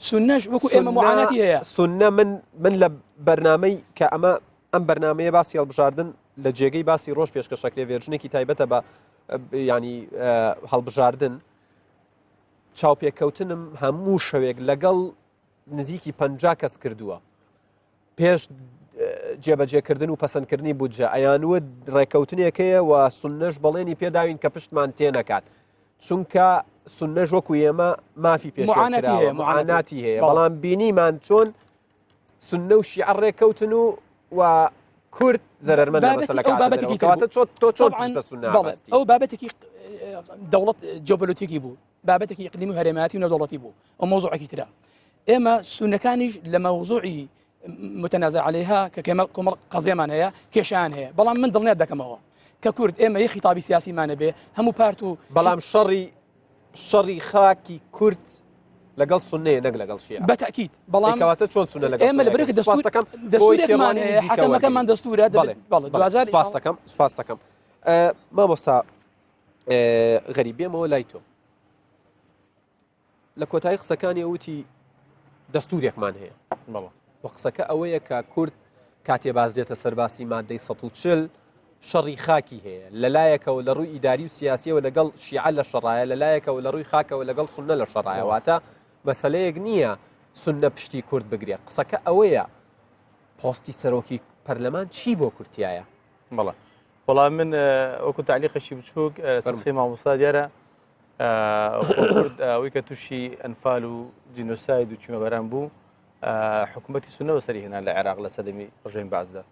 سونەش وەکو ئێمە معاناتی هەیە سونە من لە بەرنامەی کە ئەمە ئەم بەرنمەیە باسی هەڵبژاردن لە جێگەی باسی ڕۆژ پێشکەشەکرێ وێژنێکی تایبەتە بە ینی هەڵبژاردن چاوپێککەوتنم هەموو شەوێک لەگەڵ نزیکی 50 کەس کردووە پێش جێبەجێکردن و پەسەندکردنی بودجە ئەیانوە ڕێکەوتنێکەیە و سونەش بەڵێنی پێداوین کە پشتمان تێ نەکات چونکە سونەش وەکو ئێمە مافی پێشکراوە معاناتی هەیە بەڵام بینیمان چۆن سونە و شیعە ڕێکەوتن و کورد زەرمە ئەو بابەتێکی دەوڵەت جۆپۆلیتیکی بوو بابەتێکی ئیقلیمی و هەرێمەتی و نەودەوڵەتی بوو ئەو مۆزوعێکی ترە ئێمە سونەکانیش لە مەوزوعی متنازع عليها ككمال قضيمان هي كيشان هي بلام من ضلنا دكموا ككرد اما يخي خطابي سياسي ما نبي هم بارتو بلام شري خاكي كرد لقل سنه نقل لقل شيعة بالتاكيد بلام كواتت شلون سنه لقل اما البريك دستور كمان حكم كمان دستور هذا بلى سباستكم ما مستا غريبيه ما ولايتو لكوتاي قسكاني اوتي دستوريك مان هي والله وقسەکە ئەوەیە کە کورد کاتێ باز دێتە سەرباسی مادەی 140 شەڕی خاکی هەیە لەلایەکەوە لە ڕووی ئیداری و سیاسیەوە لەگەڵ شیعە لە شەڕایە لەلایەکەوە لە ڕووی خاکەوە لەگەڵ سونە لە شەڕایەواتە مەسەلەیەک نییە سونە پشتی کورد بگرێت قسەکە ئەوەیە پۆستی سەرۆکی پەرلەمان چی بۆ کورتایە بەڵێ وەڵام من وەکو تعلیقەشی بچووک سەرسی مامۆستا دیارە کورد ئەوەی کە تووشی ئەنفال و جینۆساید و چیمە بەران بوو حکوومەتی سونەوە سەری هێنا لە عێراق لە سەدەمی ڕژەمی بازدا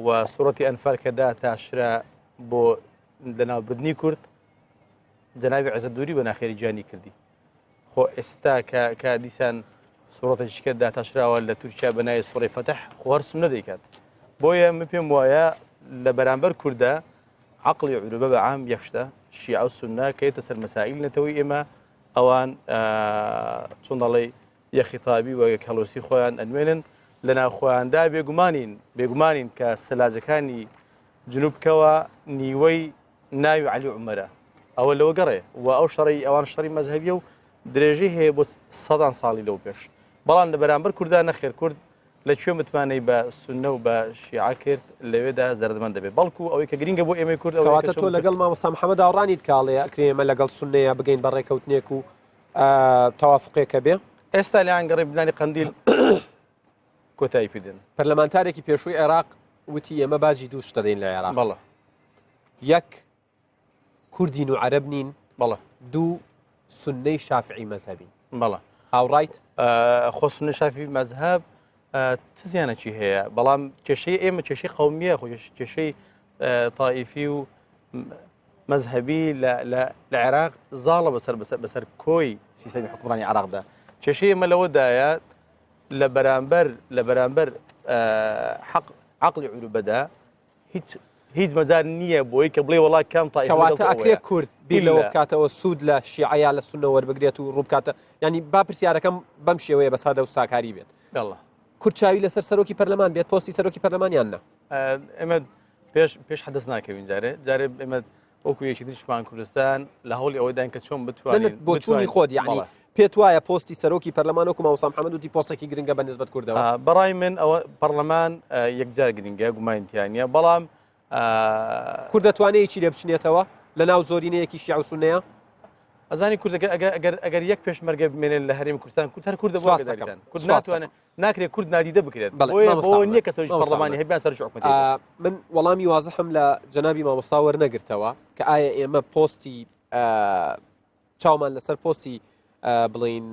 و سوڕەتی ئەنفال کەدا تاشرا بۆ لەناوبردنی کورد جەنابی عەزەدووری بە ناخێری جانی کردی خۆ ئێستا کە دیسان سوڕەتێکیکەدا تاشراوە لە تورکیا بەنای سوڕەی فەتح خۆ هەر سونە دەیکات بۆیە من پێم وایە لە بەرامبەر کووردا عەقڵی عوروبە بە عام یەکشتە شیعە و سونە کە یەتە سەر مەسائیل نەتەوەی ئێمە ئەوان چۆن دەڵێ یەخیتابی و کەلۆسی خۆیان ئەنوێنن لە ناوخۆیاندا بێگومانین کە سەلاجەکانی جنوبکەوە نیوەی ناوی عەلی عومەرە ئەوە لەوە گەڕێ و ئەو شەڕی ئەوان شەڕی مەزهەبیە و درێژەی هەیە بۆ سەدان ساڵی لەو پێش بەڵام لە بەرامبەر کووردا نەخێر کورد لەکوێ متمانەی بە سونە و بە شیعە کرد لەوێدا زەردەمەند دەبێت بەڵکو ئەوەی کە گرینگە بۆ ئێمەی کورد ئەواتە تۆ لەگەڵ مامۆستا محەممەد هاوڕانیت کاڵەیە ئەکرێمە لەگەڵ سونەیە بگەین بە ڕێکەوتنێک و تەوافقێکە بێ ئێستا لیان گەڕێ بنانی قەندیل کۆتایی پێدێن پەرلەمانتارێکی پێشووی عێراق وتی ئێمە باجی دوو شتە دەین لە عێراق بەڵێ یەک کوردین و عەرەب نین بەڵێ دوو سونەی شافعی مەزهەبین بەڵێ هاوڕایت خۆ سونە شافعی مەزهەب چ زیانەکی هەیە بەڵام کێشەی ئێمە کێشەی قەومیە خۆ کێشەی تائیفی و مەزهەبی لە عێراق زاڵە بەسەر کۆی سیستەمی حکومڕانی عێراقدا کێشەی ئێمە لەوەدایە لە بەرامبەر عەقڵی عوروبەدا هیچ مەجال نییە بۆی کە بڵێ وڵات کام کەواتە ئەکرێ کورد بیرەوە بکاتەوە سوود لە شیعەیە لە سونە وەربگرێت و ڕووبکاتە ینی با پرسیارەکەم بەم شێوەیە بە سادە و ساکاری بێت کورد چاوی لەسەر سەرۆکی پەرلەمان بێت پۆستی سەرۆکی پەرلەمانیان نە ئێمە پێش حەدەس ناکەوین جارێ ئێمە وەکو یەکی دیشمان کوردستان لە هەوڵی ئەوەدان کە چۆن بتوانین بۆ چوونی خۆت یعنی پێت وایە پۆستی سەرۆکی پەرلەمان وەکو مامۆستا محەممەد وتی پۆستێکی گرنگە بە نسبەت کوردەوە بەڕای من ئەوە پەرلەمان یەکجار گرنگە گومانتیانە بەڵام کورد دەتوانێت چی لێ بچنێتەوە لە ناو زۆرینەیەکی شیعە و سونەیە ئەزانی کورد ئەگەر یەک پێشمەرگە بمێنێت لە هەرێمی کوردستان هەر کورد دەبووەکەدان کورد ناتوانێت ناکرێت کورد نادیدە بکرێت بۆ نییە کەسەوەی پەرلەمانی هەبیان سەر حکومەت من وەڵامی وازەحم لە جەنابی مامۆستا وەرنەگرتەوە کە ئایا ئێمە پۆستی چاومان لەسەر پۆستی بڵین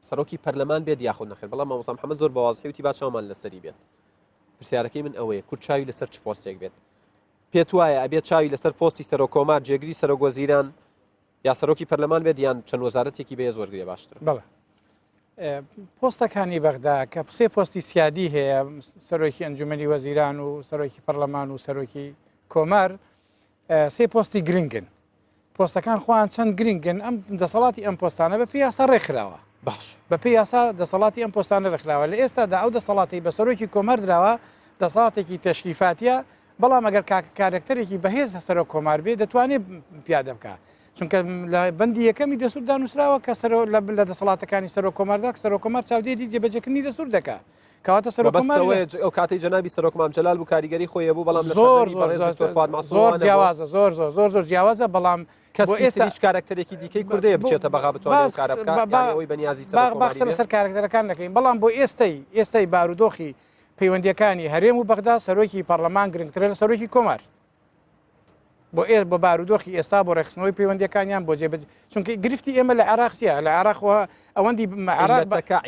سەرۆکی پەرلەمان بێت یاخود نەخێر بەڵام مامۆستا محەممەد زۆر بەوازحی وتی با چاومان لەسەری بێت پرسیارەکەی من ئەوەیە کورد چاوی لەسەر چ پۆستێک بێت پێت وایە ئەبێت چاوی لەسەر پۆستی سەرۆکۆمار جێگری سەرۆکوەزیران یا سەرۆکی پەرلەمان بێت یان چەند وەزارەتێکی بێ زۆرگرێ باشتر بەڵێ پۆستەکانی بەغدا کە سێ پۆستی سیادی هەیە سەرۆکی ئەنجومەنی وەزیران و سەرۆکی پەرلەمان و سەرۆکی کۆمار سێ پۆستی گرنگن پۆستەکان خۆیان چەند گرنگن ئەم دەسەڵاتی ئەم پۆستانە بە پێی یاسا ڕێکخراوە باش بە پێی یاسا دەسەڵاتی ئەم پۆستانە ڕێکخراوە لە ئێستادا ئەو دەسەڵاتی بە سەرۆکی کۆمار درراوە دەسەڵاتێکی تەشریفاتیە بەڵام ئەگەر کارێکتەرێکی بەهێز سەرۆک کۆمار بێ دەتوانێت پیادە بکە چونکە لە بەندی یەکەمی دەسوور دانووسراوە کە لە دەسەڵاتەکانی سەرۆک کۆماردا سەرۆک کۆمار چاودێری جێبەجێکردنی دەسوور دەکات کەواتە سەرۆکۆمار ئەو کاتی جەنابی سەرۆک مام جەلال بوو کاریگەری خۆی بوو بەڵام زۆر جیاوازە بەڵام ئێستاش کارکتەرێکی دیکەی کوردەیە بچێتە بەغا بتوانێت کارە بکات بەنیازی سەر کارکتەرەکان دەکەین بەڵام بۆ ئێستای بارودۆخی پەیوەندیەکانی هەرێم و بەغدا سەرۆکی پەرلەمان گرنگترە لە سەرۆکی کۆمار بۆ بارودۆخی ئێستا بۆ ڕێخستنەوەی پەیوەندیەکانیان بۆ جێبەجێ چونکە گرفتی ئێمە لە عراقسیە لە عراقەوە ئەوەندی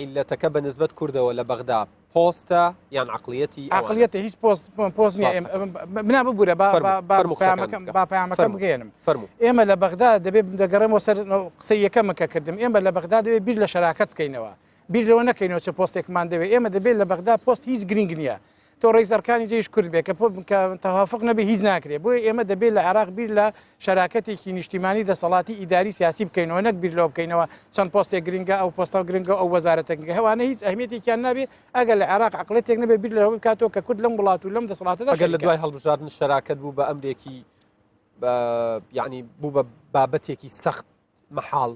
عیلەتەکە بە نسبەت کوردەوە لە بەغدا پۆستە یان عقلیەتە هیچ پۆست نییە منا ببوورە با پەیامەکەم بگەێنم ئێمە لە بەغدا دەبێت دەگەڕێمەوە سەر قسەی یەکەمەکە کردم ئێمە لە بەغدا دەبێت بیر لە شەراکەت بکەینەوە بیر لەوە نەکەینەوە چه پۆستێکمان دەوێت ئێمە دەبێت لە بەغدا پۆست هیچ گرنگ نییە تۆ ڕێی سەرکانی جێش کورد بێت کە تەوافق نەبێ هیچ ناکرێت بۆیە ئێمە دەبێت لە عراق بیر لە شەراکەتێکی نیشتیمانی دەسەڵاتی ئیداری سیاسی بکەینەوە نەک بیر لەوە بکەینەوە چەند پۆستێک گرنگە ئەو پۆستە گرنگە ئەو وەزارەتەکە هەوانە هیچ ئەهمیێتێکیان نابێت ئەگەر لە عراق عقلێتێک نەبێت بیر لەوە بکاتەوە کە کورد لەم وڵات و لەم دەسەڵاتە ئەگەر لە دوای هەڵبژاردن شەراکەت بوو بە ئەمرێکی یعنی بوو بە بابەتێکی سەخت مەحاڵ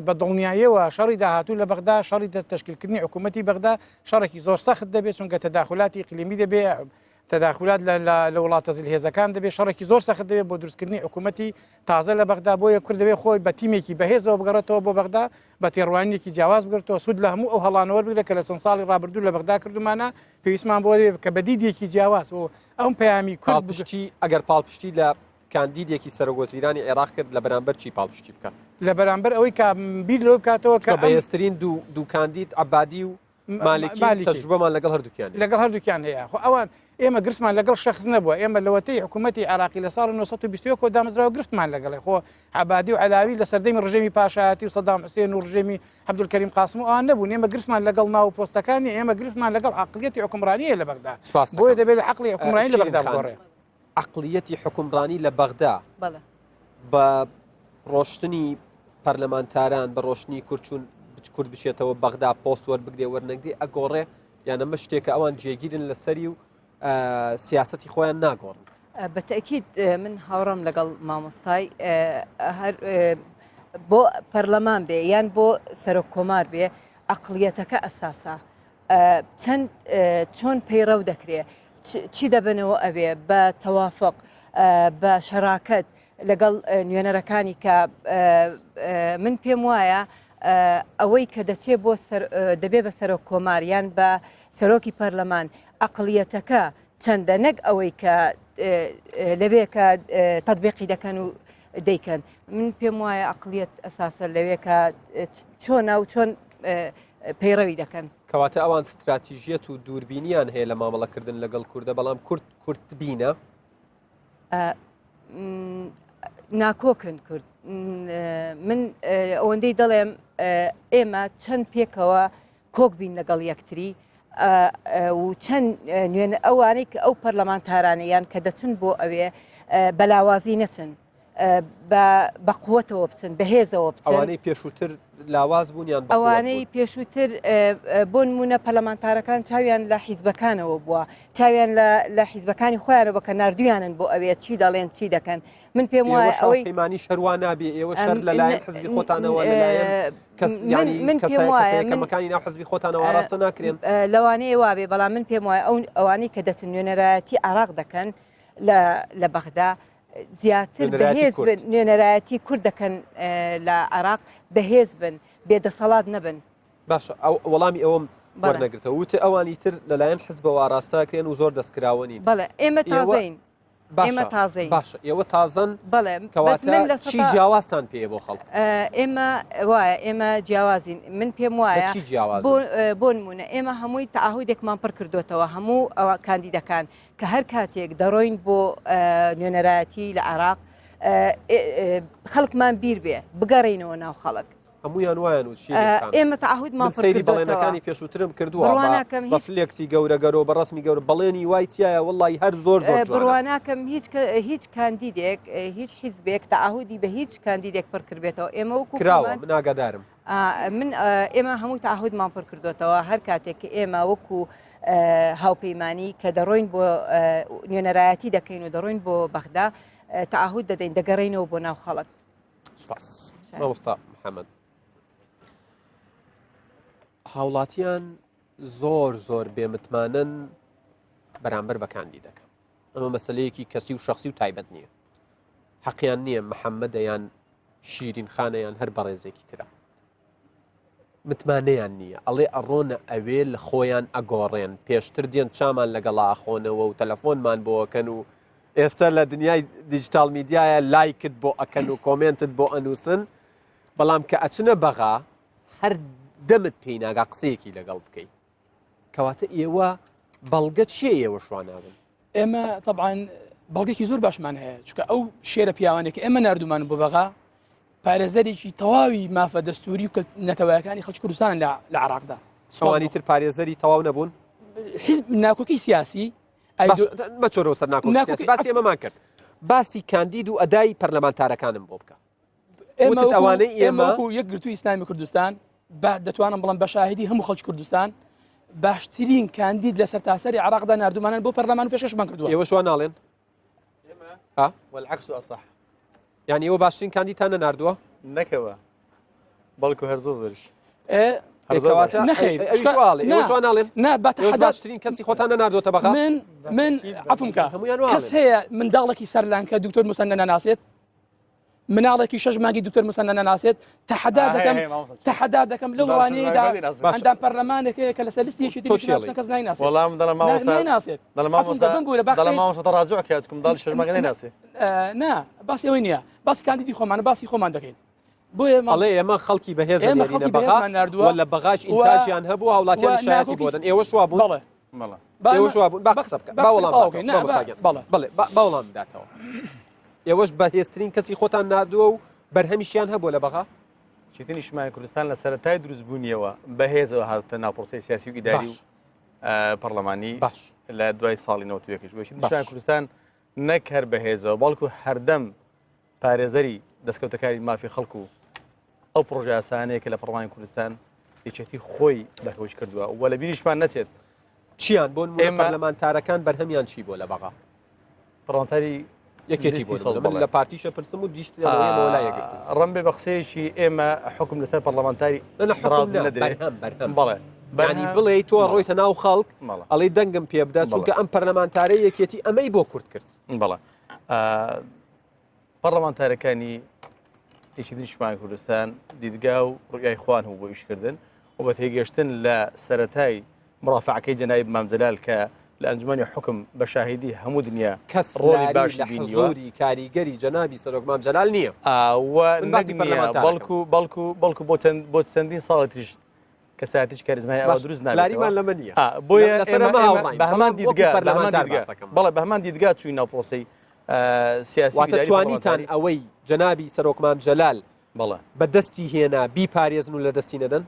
بە دڵنیاییەوە شەڕی داهاتوو لە بەغدا شەڕی تەشکیلکردنی حکوومەتی بەغدا شەڕێکی زۆر سەخت دەبێت چونکە تەداخلاتی اقلیمی دەبێت تەداخلات لە وڵاتە زیلهێزەکان دەبێت شەڕێکی زۆر سەخت دەبێت بۆ دروستکردنی حکوومەتی تازە لە بەغدا بۆیە کورد دەبێت خۆی بە تیمێکی بەهێزەوە بگەڕێتەوە بۆ بەغدا بە تێڕوانینێکی جیاواز بگرێتەوە سوود لە هەموو ئەو هەڵانەوە بگرێت کە لە چەند ساڵی ڕابردوو لە بەغدا کردمانە پێویستمان بۆ کە بەدیدێکی جیاواز و ئەم پەیامی کورد پشتی ئەگەر پاڵپشتی لە کاندیدێکی سەرۆگۆزیرانی عێراق کرد لە بەرامبەر چی پاڵپشتی بکات لە بەرامبەر ئەوەی کە بیر لەوە بکاتەوە کە بەهێزترین دوو کاندید عەبادی و مالکی تەجروبەمان لەگەڵ هەردووکیان هەیە خۆ ئەوان ئێمە گرفتمان لەگەڵ شەخص نەبووە ئێمە لەوەتەی حکوومەتی عراقی لە ساڵ 1920 کۆ دامەزراوە گرفتمان لەگەڵی خۆ عەبادی و عەلاوی لە سەردەمی ڕژێمی پاشایەتی و سەدام حوسێن و ڕژێمی عەبدولکەریم قاسم و ئەوان نەبوون ئێمە گرفتمان لەگەڵ ناو پۆستەکانی ئێمە گرفتمان لەگەڵ عەقڵیەتی حکومڕانیە لە بەغدا بۆیە دەبێت عەقڵی حکومڕانی لە بەغدا بگۆڕێ عەقڵیەتی حکومڕانی لە بەغدا بە ڕۆشتنی پەرلەمانتاران بە ڕۆشتنی کورد بچێتەوە بەغدا پۆست وەربگرێ وەرنەگری ئەگۆڕێ یان ئەمە شتێکە ئەوان جێگیرن لەسەری و سیاسەتی خۆیان ناگۆڕن بەتەکید من هاوڕام لەگەڵ مامۆستای بۆ پەرلەمان بێ یان بۆ سەرۆک کۆمار بێ عەقڵیەتەکە ئەساسە چۆن پەیڕەو دەکرێت چی دەبنەوە ئەوێ بە تەوافق بە شەراکەت لەگەڵ نوێنەرەکانی کە من پێم وایە ئەوەی کە دەچێت بۆ دەبێت بە سەرۆک کۆماریان بە سەرۆکی پەرلەمان عەقڵیەتەکە چەندە نەک ئەوەی کە لەوێ کە تەطبیقی دەکەن و دەیکەن من پێم وایە عەقڵیەت ئەساسە لەوێ کە چۆنە و چۆن پەیڕەوی دەکەن کەواتە ئەوان ستراتیژیەت و دووربینیان هەیە لە مامەڵەکردن لەگەڵ کوردە بەڵام کورتبینە ناکۆکن کورد من ئەوەندەی دەڵێم ئێمە چەند پێکەوە کۆک بین لەگەڵ یەکتری و چەند نوێنە ئەوانەی کە ئەو پەرلەمانتارانەیان کە دەچن بۆ ئەوێ بەلاوازی نەچن بە قووەتەوە بچن بەهێزەوە بچن ئەوانەی پێشووتر لاواز بوونیان ئەوانەی پێشووتر بۆ نمونە پەرلەمانتارەکان چاویان لە حیزبەکانەوە بووە چاویان لە حیزبەکانی خۆیانەوە کە نردویانن بۆ ئەوێ چی دەڵێن چی دەکەن من پێم وایە ئەوەی پەیمانی شەروان نابێ ئێوە شەر لەلایەن حزبی خۆتانەوە من پێم وایە کەمەکانی ناو حزبی خۆتانەوە ڕاستە ناکرێن لەوانەیە وابێ بەڵام من پێم وایە ئەوانەی کە دەچن نوێنەرایەتی عێراق دەکەن لە بەغدا زیاتر بەهێز بن نوێنەرایەتی کورد دەکەن لە عێراق بەهێز بن بێدەسەڵات نەبن باشە وەڵامی ئەوم وەرنەگرتەوە وتە ئەوانی تر لەلایەن حزبەوە ڕاستاکرێن و زۆر دەستکراوەنین بەڵێ ئێمە تازەین ئێمە تازەین باشە ئێوە تازن بەڵێ کەواتە چی جیاوازتان پێ بۆ خەڵک ئێمە وایە ئێمە جیاوازین من پێم وایە بۆ نمونە ئێمە هەمووی تەعاهودێکمان پڕ کردوتەوە هەموو ئەوە کاندیدەکان کە هەر کاتێک دەڕۆین بۆ نوێنەرایەتی لە عێراق خەڵکمان بیر بێ بگەڕینەوە ناو خەڵک هەمویان وایان و ئێمە تەعاهودمان پڕ سەیری بەڵێنەکانی پێشووترم کردووە بە فلێکسی گەورە گەرۆ بە ڕسمی گەورە بەڵێنی وای تایە وڵی هەر زۆر بڕواناکەم هیچ کاندیدێک هیچ حیزبێک تەعاهودی بە هیچ کاندیدێک پڕ کردبێتەوە ئێمە وەکو کراوە من ئاگادارم من ئێمە هەموو تەعاهودمان پڕ کردوتەوە هەر کاتێک کە ئێمە وەکو هاوپەیمانی کە دەڕۆین بۆ نوێنەرایەتی دەکەین و دەڕۆین بۆ بەغدا تەعاهود دەدەین دەگەڕێنەوە بۆ ناو خەڵک سوپاس مامۆستا محەممەد هاوڵاتیان زۆر بێمتمانن بەرامبەر بە کاندیدەکە ئەمە مەسلەیەکی کەسی و شخصی و تایبەت نییە حەقیان نییە محەممەدە یان شیرین خانەیان هەر بەڕێزێکی ترە متمانەیان نییە ئەڵێ ئەڕۆنە ئەوێ لە خۆیان ئەگۆڕێن پێشتر دێن چامان لەگەڵا خۆنەوە و تەلەفۆنمان بۆەکەن و ئێستا لە دنیای دیجیتال میدیایە لایکت بۆ ئەکەن و کۆمنتت بۆ ئەنووسن بەڵام کە ئەچنە بەغا هەر دەمت پێی ناگا قسەیەکی لەگەڵ بکەیت کەواتە ئێوە بەڵگە چیە ئێوە شواناون ئێمە طبعاً بەڵگێکی زۆر باشمان هەیە چکە ئەو شێرە پیاوانێکی ئێمە نردومان بۆ بەغا پارێزەرێکی تەواوی مافە دەستوری و نەتەوەیەکانی خەڵکی کوردستان لە عێراقدا سوانی تر پارێزەری تەواو نەبوون حیزب ناکۆکی سیاسی مەچۆرەوە سەر ناکۆکی سیاسی باسی ئێمەمان کرد باسی کاندید و ئەدای پەرلەمانتارەکانم بۆ بکە ئێمە یەک گرتووی ئیسلامی کوردستان دەتوانم بڵم بە شاهدی هەموو خەڵکی کوردستان باشترین کاندید لە سەرتاسەری عێراقدا نردومانن بۆ پەرلەمان پێشکەشمان کردووە ئێوە شوان ناڵێن والعكس أصح یعنی ئێوە باشترین کاندیدتانە نردووە نەکەوە بەڵکو هەر زۆرش نەخیر باشترین کەسی خۆتانە نردوتە بەغا من عفومکە کەس هەیە منداڵێکی سەرلانکە دوکتۆر موسەنە نەناسێت مناڵێکی 6 مانگی دوکتۆر موسەنە نەناسێت تەحەدا دەکەم لەو وانەیەدا ئەندام پەرلەمانێکەیە کە لەسەر لیستێکی کەس نایناسێت وەڵام نایناسێت دەڵێ ڕاجع کاتکم داڵ 6 مانگی نایناسێت نا باسی ئەوەی نییە باسی کاندیدی خۆمانە باسی خۆمان دەکەین بۆیە مەڵێ ئێمە خەڵکی بەهێز لە بەغا لە بەغاش ئینتاژیان هەبوو هاوڵاتیان شایەتی بۆدەن ئێوە شوا بوون ئێوە شوا بوون باوەڵام بداتەوە ئێوەش بەهێزترین کەسی خۆتان نردووە و بەرهەمیشیان هەبوو لە بەغا چیتر نیشتیمانی کوردستان لە سەرەتای دروستبوونیەوە بەهێزەوە هاتە ناو پرۆسەی سیاسی و ئیداری و پەرلەمانی باش لە دوای ساڵی 91 بۆشی نیشتیمانی کوردستان نەک هەر بەهێزەوە بەڵکو هەردەم پارێزەری دەستکەوتەکاری مافی خەڵکو ئەو پرۆژە ئاسانەیە کە لە پەرلەمانی کوردستان یەکێتی خۆی بەهۆش کردووە وە لە بیریشمان نەچێت چیان بۆ پەرلەمانتارەکان بەرهەمیان چی بۆ لە بەغا پەرلەمانتاری یەکێتی بۆ لە پارتیشە پرسم و دیشت ڕەم بێ بە قسەیەکی ئێمە حکم لەسەر پەرلەمانتاری بەڵێ بەنی بڵێ تۆ ڕۆیتە ناو خەڵک ئەڵێ دەنگم پێ بدە چونکە ئەم پەرلەمانتارەی یەکێتی ئەمەی بۆ کورت کرد بەڵێ پەرلەمانتارەکانی هیچی نیشتیمانی کوردستان دیدگا و ڕوویای خوان هەبوو بۆ ئیشکردن و بە تێگەشتن لە سەرەتای مرافعەکەی جەنابی مام جەلال کە لە ئەنجومەنی حکم بە شاهدی هەموو دنیا کەس ڕۆڵی باش حضوری کاریگەری جەنابی سەرۆک مام جەلال نییە بەڵکو بۆ چەندین ساڵی تریش کەساتیش کاریزمای ئەوە دروست نالاریمان لەمە نییە بۆیە بە هەمان دیدگا چووی ناو پرۆسەی سیاسی توانیتان ئەوەی جەنابی سەرۆک مام جەلال بەڵێ بەدەستی هێنا بیپارێزن و لە دەستی نەدەن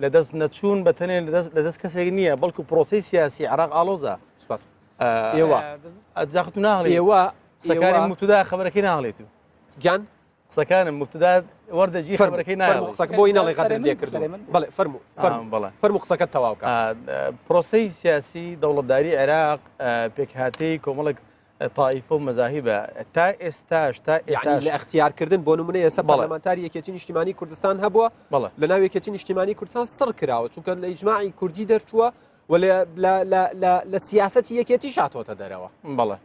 لە دەست نەچوون بە تەنێ لە دەست کەسێک نییە بەڵکو پرۆسەی سیاسی عێراق ئالۆزە ئێوە جاخت و ناڵێ ئێوە قسەکانی مبتدا خەبەرەکەی ناڵێت و گیان قسەکانم مبتدا وەردەجی خەبەرەکەی ناڵێت قسەک بۆی ناڵێ قەدر لێ کردن بەڵێ فەرموو قسەکەت تەواوکە پرۆسەی سیاسی دەوڵەتداری عێراق پێکهاتەی کۆمەڵێک تایفە و مەزاهیبە تا ئێستاش لە اختیارکردن بۆ نمونە ئێستا پەرلەمانتاری یەکێتی نیشتیمانی کوردستان هەبووە لە ناو یەکێتی نیشتیمانی کوردستان سڕ کراوە چونکە لە ئیجماعی کوردی دەرچووە و لە سیاسەتی یەکێتی شاتۆتە دەرەوە بەڵێ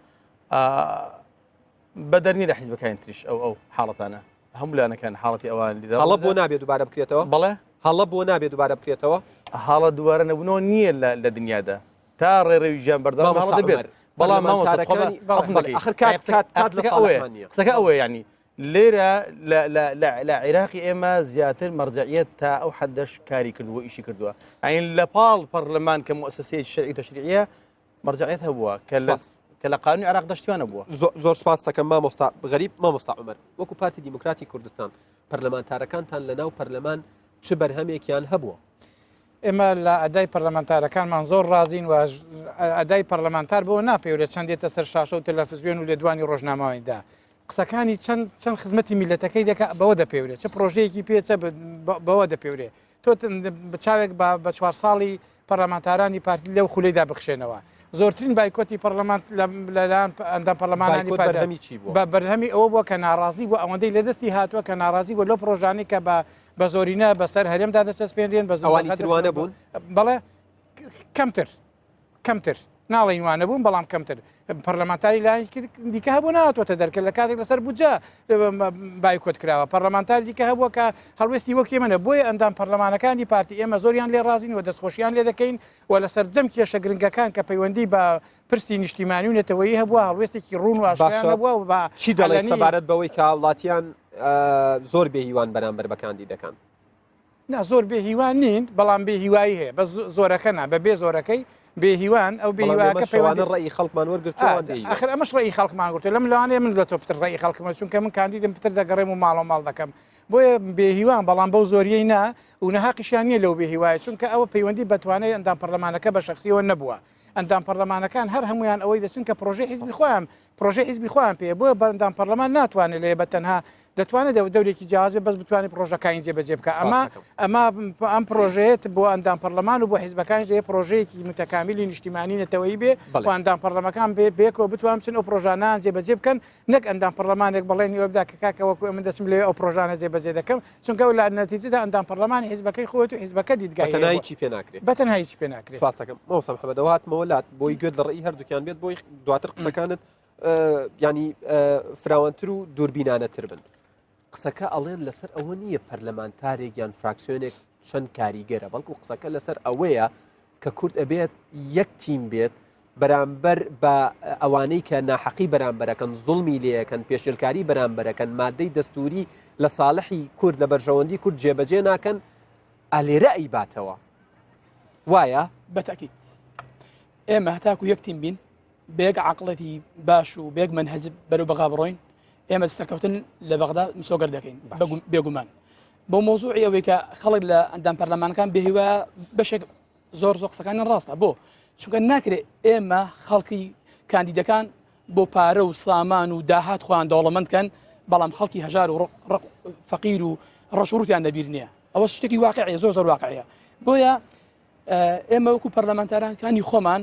بەدەرنی لە حیزبەکانی تریش ئەو حاڵەتانە هەموو لایەنەکان حاڵەتی ئەوان لیدە هەڵە بۆ نابێت دووبارە بکرێتەوە بەڵێ هەڵە بۆ نابێت دووبارە بکرێتەوە حاڵە دووارە نەبوونەوە نییە لە دنیادا تا ڕێڕەوی ژیان بەردەوام هەڵە دەبێت بەڵام قسەکە ئەوەیە ینی لێرە لە عێراقی ئێمە زیاتر مەرجعیەت تا ئەو حەدەش کاری کردووە ئیشی کردووە ئاین لە پاڵ پەرلەمان کە مؤسسەیەکی شەرعی تەشریعیە مەرجعیەت هەبووە کە لە قانونی عێراق دەشتیوانە بووە زۆر سپاس دەکەم مامۆستا غەریب مامۆستا عومەر وەکو پارتی دیموکراتی کوردستان پەرلەمانتارەکانتان لەناو پەرلەمان چ بەرهەمێکیان هەبووە ئێمە لە ئەدای پەرلەمانتارەکانمان زۆر ڕازین و ئەدای پەرلەمانتار بۆ ناپێورێت چەندێتە سەر شاشە و تەلەڤیزیۆن و لێدوانی ڕۆژنامەوەیدا قسەکانی چەند خزمەتی میلەتەکەی دەکات بەوە دەپێورێت چه پرۆژەیەکی پێچە بەوە دەپێورێت تۆ بچاوێک بە 4 ساڵی پەرلەمانتارانی پارتی لەو خولەیدا بخشێنەوە زۆرترین بایکۆتی پەرلەمان لەلایەن ئەندام پەرلەمانانی بەرهەمی چی بووە بە بەرهەمی ئەوە بووە کە ناڕازی بۆ ئەوەندەی لە دەستی هاتووە کە ناڕازی بۆ لەو پرۆژانەی کە بە زۆرینە بەسەر هەرێمدا دەسەسپێنرێن بە ئەوانی تروانە بوون بەڵێ کەمتر ناڵێن وانە بوون بەڵام کەمتر پەرلەمانتاری لای دیکە هەبوو ناتوەتە دەرکرد لە کاتێک لەسەر بودجە بایکۆت کراوە پەرلەمانتاری دیکە هەبووە کە هەڵوێستی وەک ئێمەە بۆیە ئەندام پەرلەمانەکانی پارتی ئێمە زۆریان لێ ڕازین و دەستخۆشییان لێ دەکەین و لەسەر جەم کێشە گرنگەکان کە پەیوەندی بە پرسی نیشتیمانی و نێتەوەیی هەبووە هەڵوێستێکی ڕوون و ئاشکرا نەبووە و چی دەڵێت سەبارەت بەوەی کە وڵاتیان زۆر بێهیوان بەرامبەر بە کاندیدەکان زۆر بێهیوان نین بەڵام بێهیوایی هەیە بە زۆرەکەنا بە بێ زۆرەکەی بێهیوان ئەو بێهیواکە پەیوەندی ڕێی خەڵکمان وەرگرتووە ئاخر ئەمەش ڕێی خەڵکمان گرتو لەم لەوانەیە من لە تۆ پتر ڕێی خەڵکمە چونکە من کاندیدم پتر دەگەڕێم و ماڵ و ماڵ دەکەم بۆیە بێهیوان بەڵام بەو زۆریەی نا و نەهاقیشیان نییە لەو بێهیوایە چونکە ئەوە پەیوەندی بەتوانێت ئەندام پەرلەمانەکە بە شخصیەوە نەبووە ئەندام پەرلەمانەکان هەر هەمویان ئەوەی دەچون کە پرۆژەی حیزبی خۆیان پرۆژەی حیزبی خۆیان پێ بۆیە بەندام پەرلەمان ناتوانێت لێ بەتەنها دەتوانێت دەورێکی جیاواز بەس بتوانێت پرۆژەکانی جێبەجێ بکە ئەمە ئەم پرۆژەیەت بۆ ئەندام پەرلەمان و بۆ حیزبەکانی جێ پرۆژەیەکی متەکامیلی نیشتیمانی نەتەوەیی بێ و ئەندام پەرلەمەکان بێکەوە بتوان بچن ئەو پرۆژانان جێبەجێ بکەن نەک ئەندام پەرلەمانێک بەڵێنی ئەو بدا کە کاکەوەکو من دەچم لێ ئەو پرۆژانە جێبەجێ دەکەم چونکە لە نەتیجەدا ئەندام پەرلەمانی حیزبەکەی خۆت و حیزبەکە دیدگای چی پێ ناکرێت بەتەنهایی چی پێ ناکرێت سپاس دەکەم مەوسەم محەممەدەوات مەوەلات بۆی گوێت لە ڕێی هەردووکیان بێت بۆی دواتر قسەکانت ینی فراوانتر و دووربینانەتر بن قسەکە ئەڵێن لەسەر ئەوە نییە پەرلەمانتارێک یان فراکسیۆنێک چەند کاریگەرە بەڵکو قسەکە لەسەر ئەوەیە کە کورد ئەبێت یەک تیم بێت بەرامبەر بە ئەوانەی کە ناحەقی بەرامبەرەکەن زوڵمی لەکەن پێشلکاری بەرامبەرەکەن مادەی دەستوری لە ساڵحی کورد لە بەرژەوەندی کورد جێبەجێ ناکەن ئالێرە ئەیباتەوە وایە بەتاکیت ئێمە هەتاکو یەک تیم بین بێک عقڵەتی باش و بێک منهج بەرەو بەغا بڕۆین ئێمە دەستەکەوتن لە بەغدا مسۆگەر دەکەین بێگومان بۆ مۆزوعی ئەوەی کە خەڵک لە ئەندام پەرلەمانەکان بێهیوە بەشێک زۆر قسەکانی ڕاستە بۆ چونکە ناکرێت ئێمە خەڵکی کاندیدەکان بۆ پارە و سامان و داهات خۆیان دەوڵەمەندکەن بەڵام خەڵکی هەژار و فەقیر و ڕەشوروتیان دەبیر نییە ئەوە شتێکی واقعیە زۆر واقعیە بۆیە ئێمە وەکو پەرلەمانتارەکانی خۆمان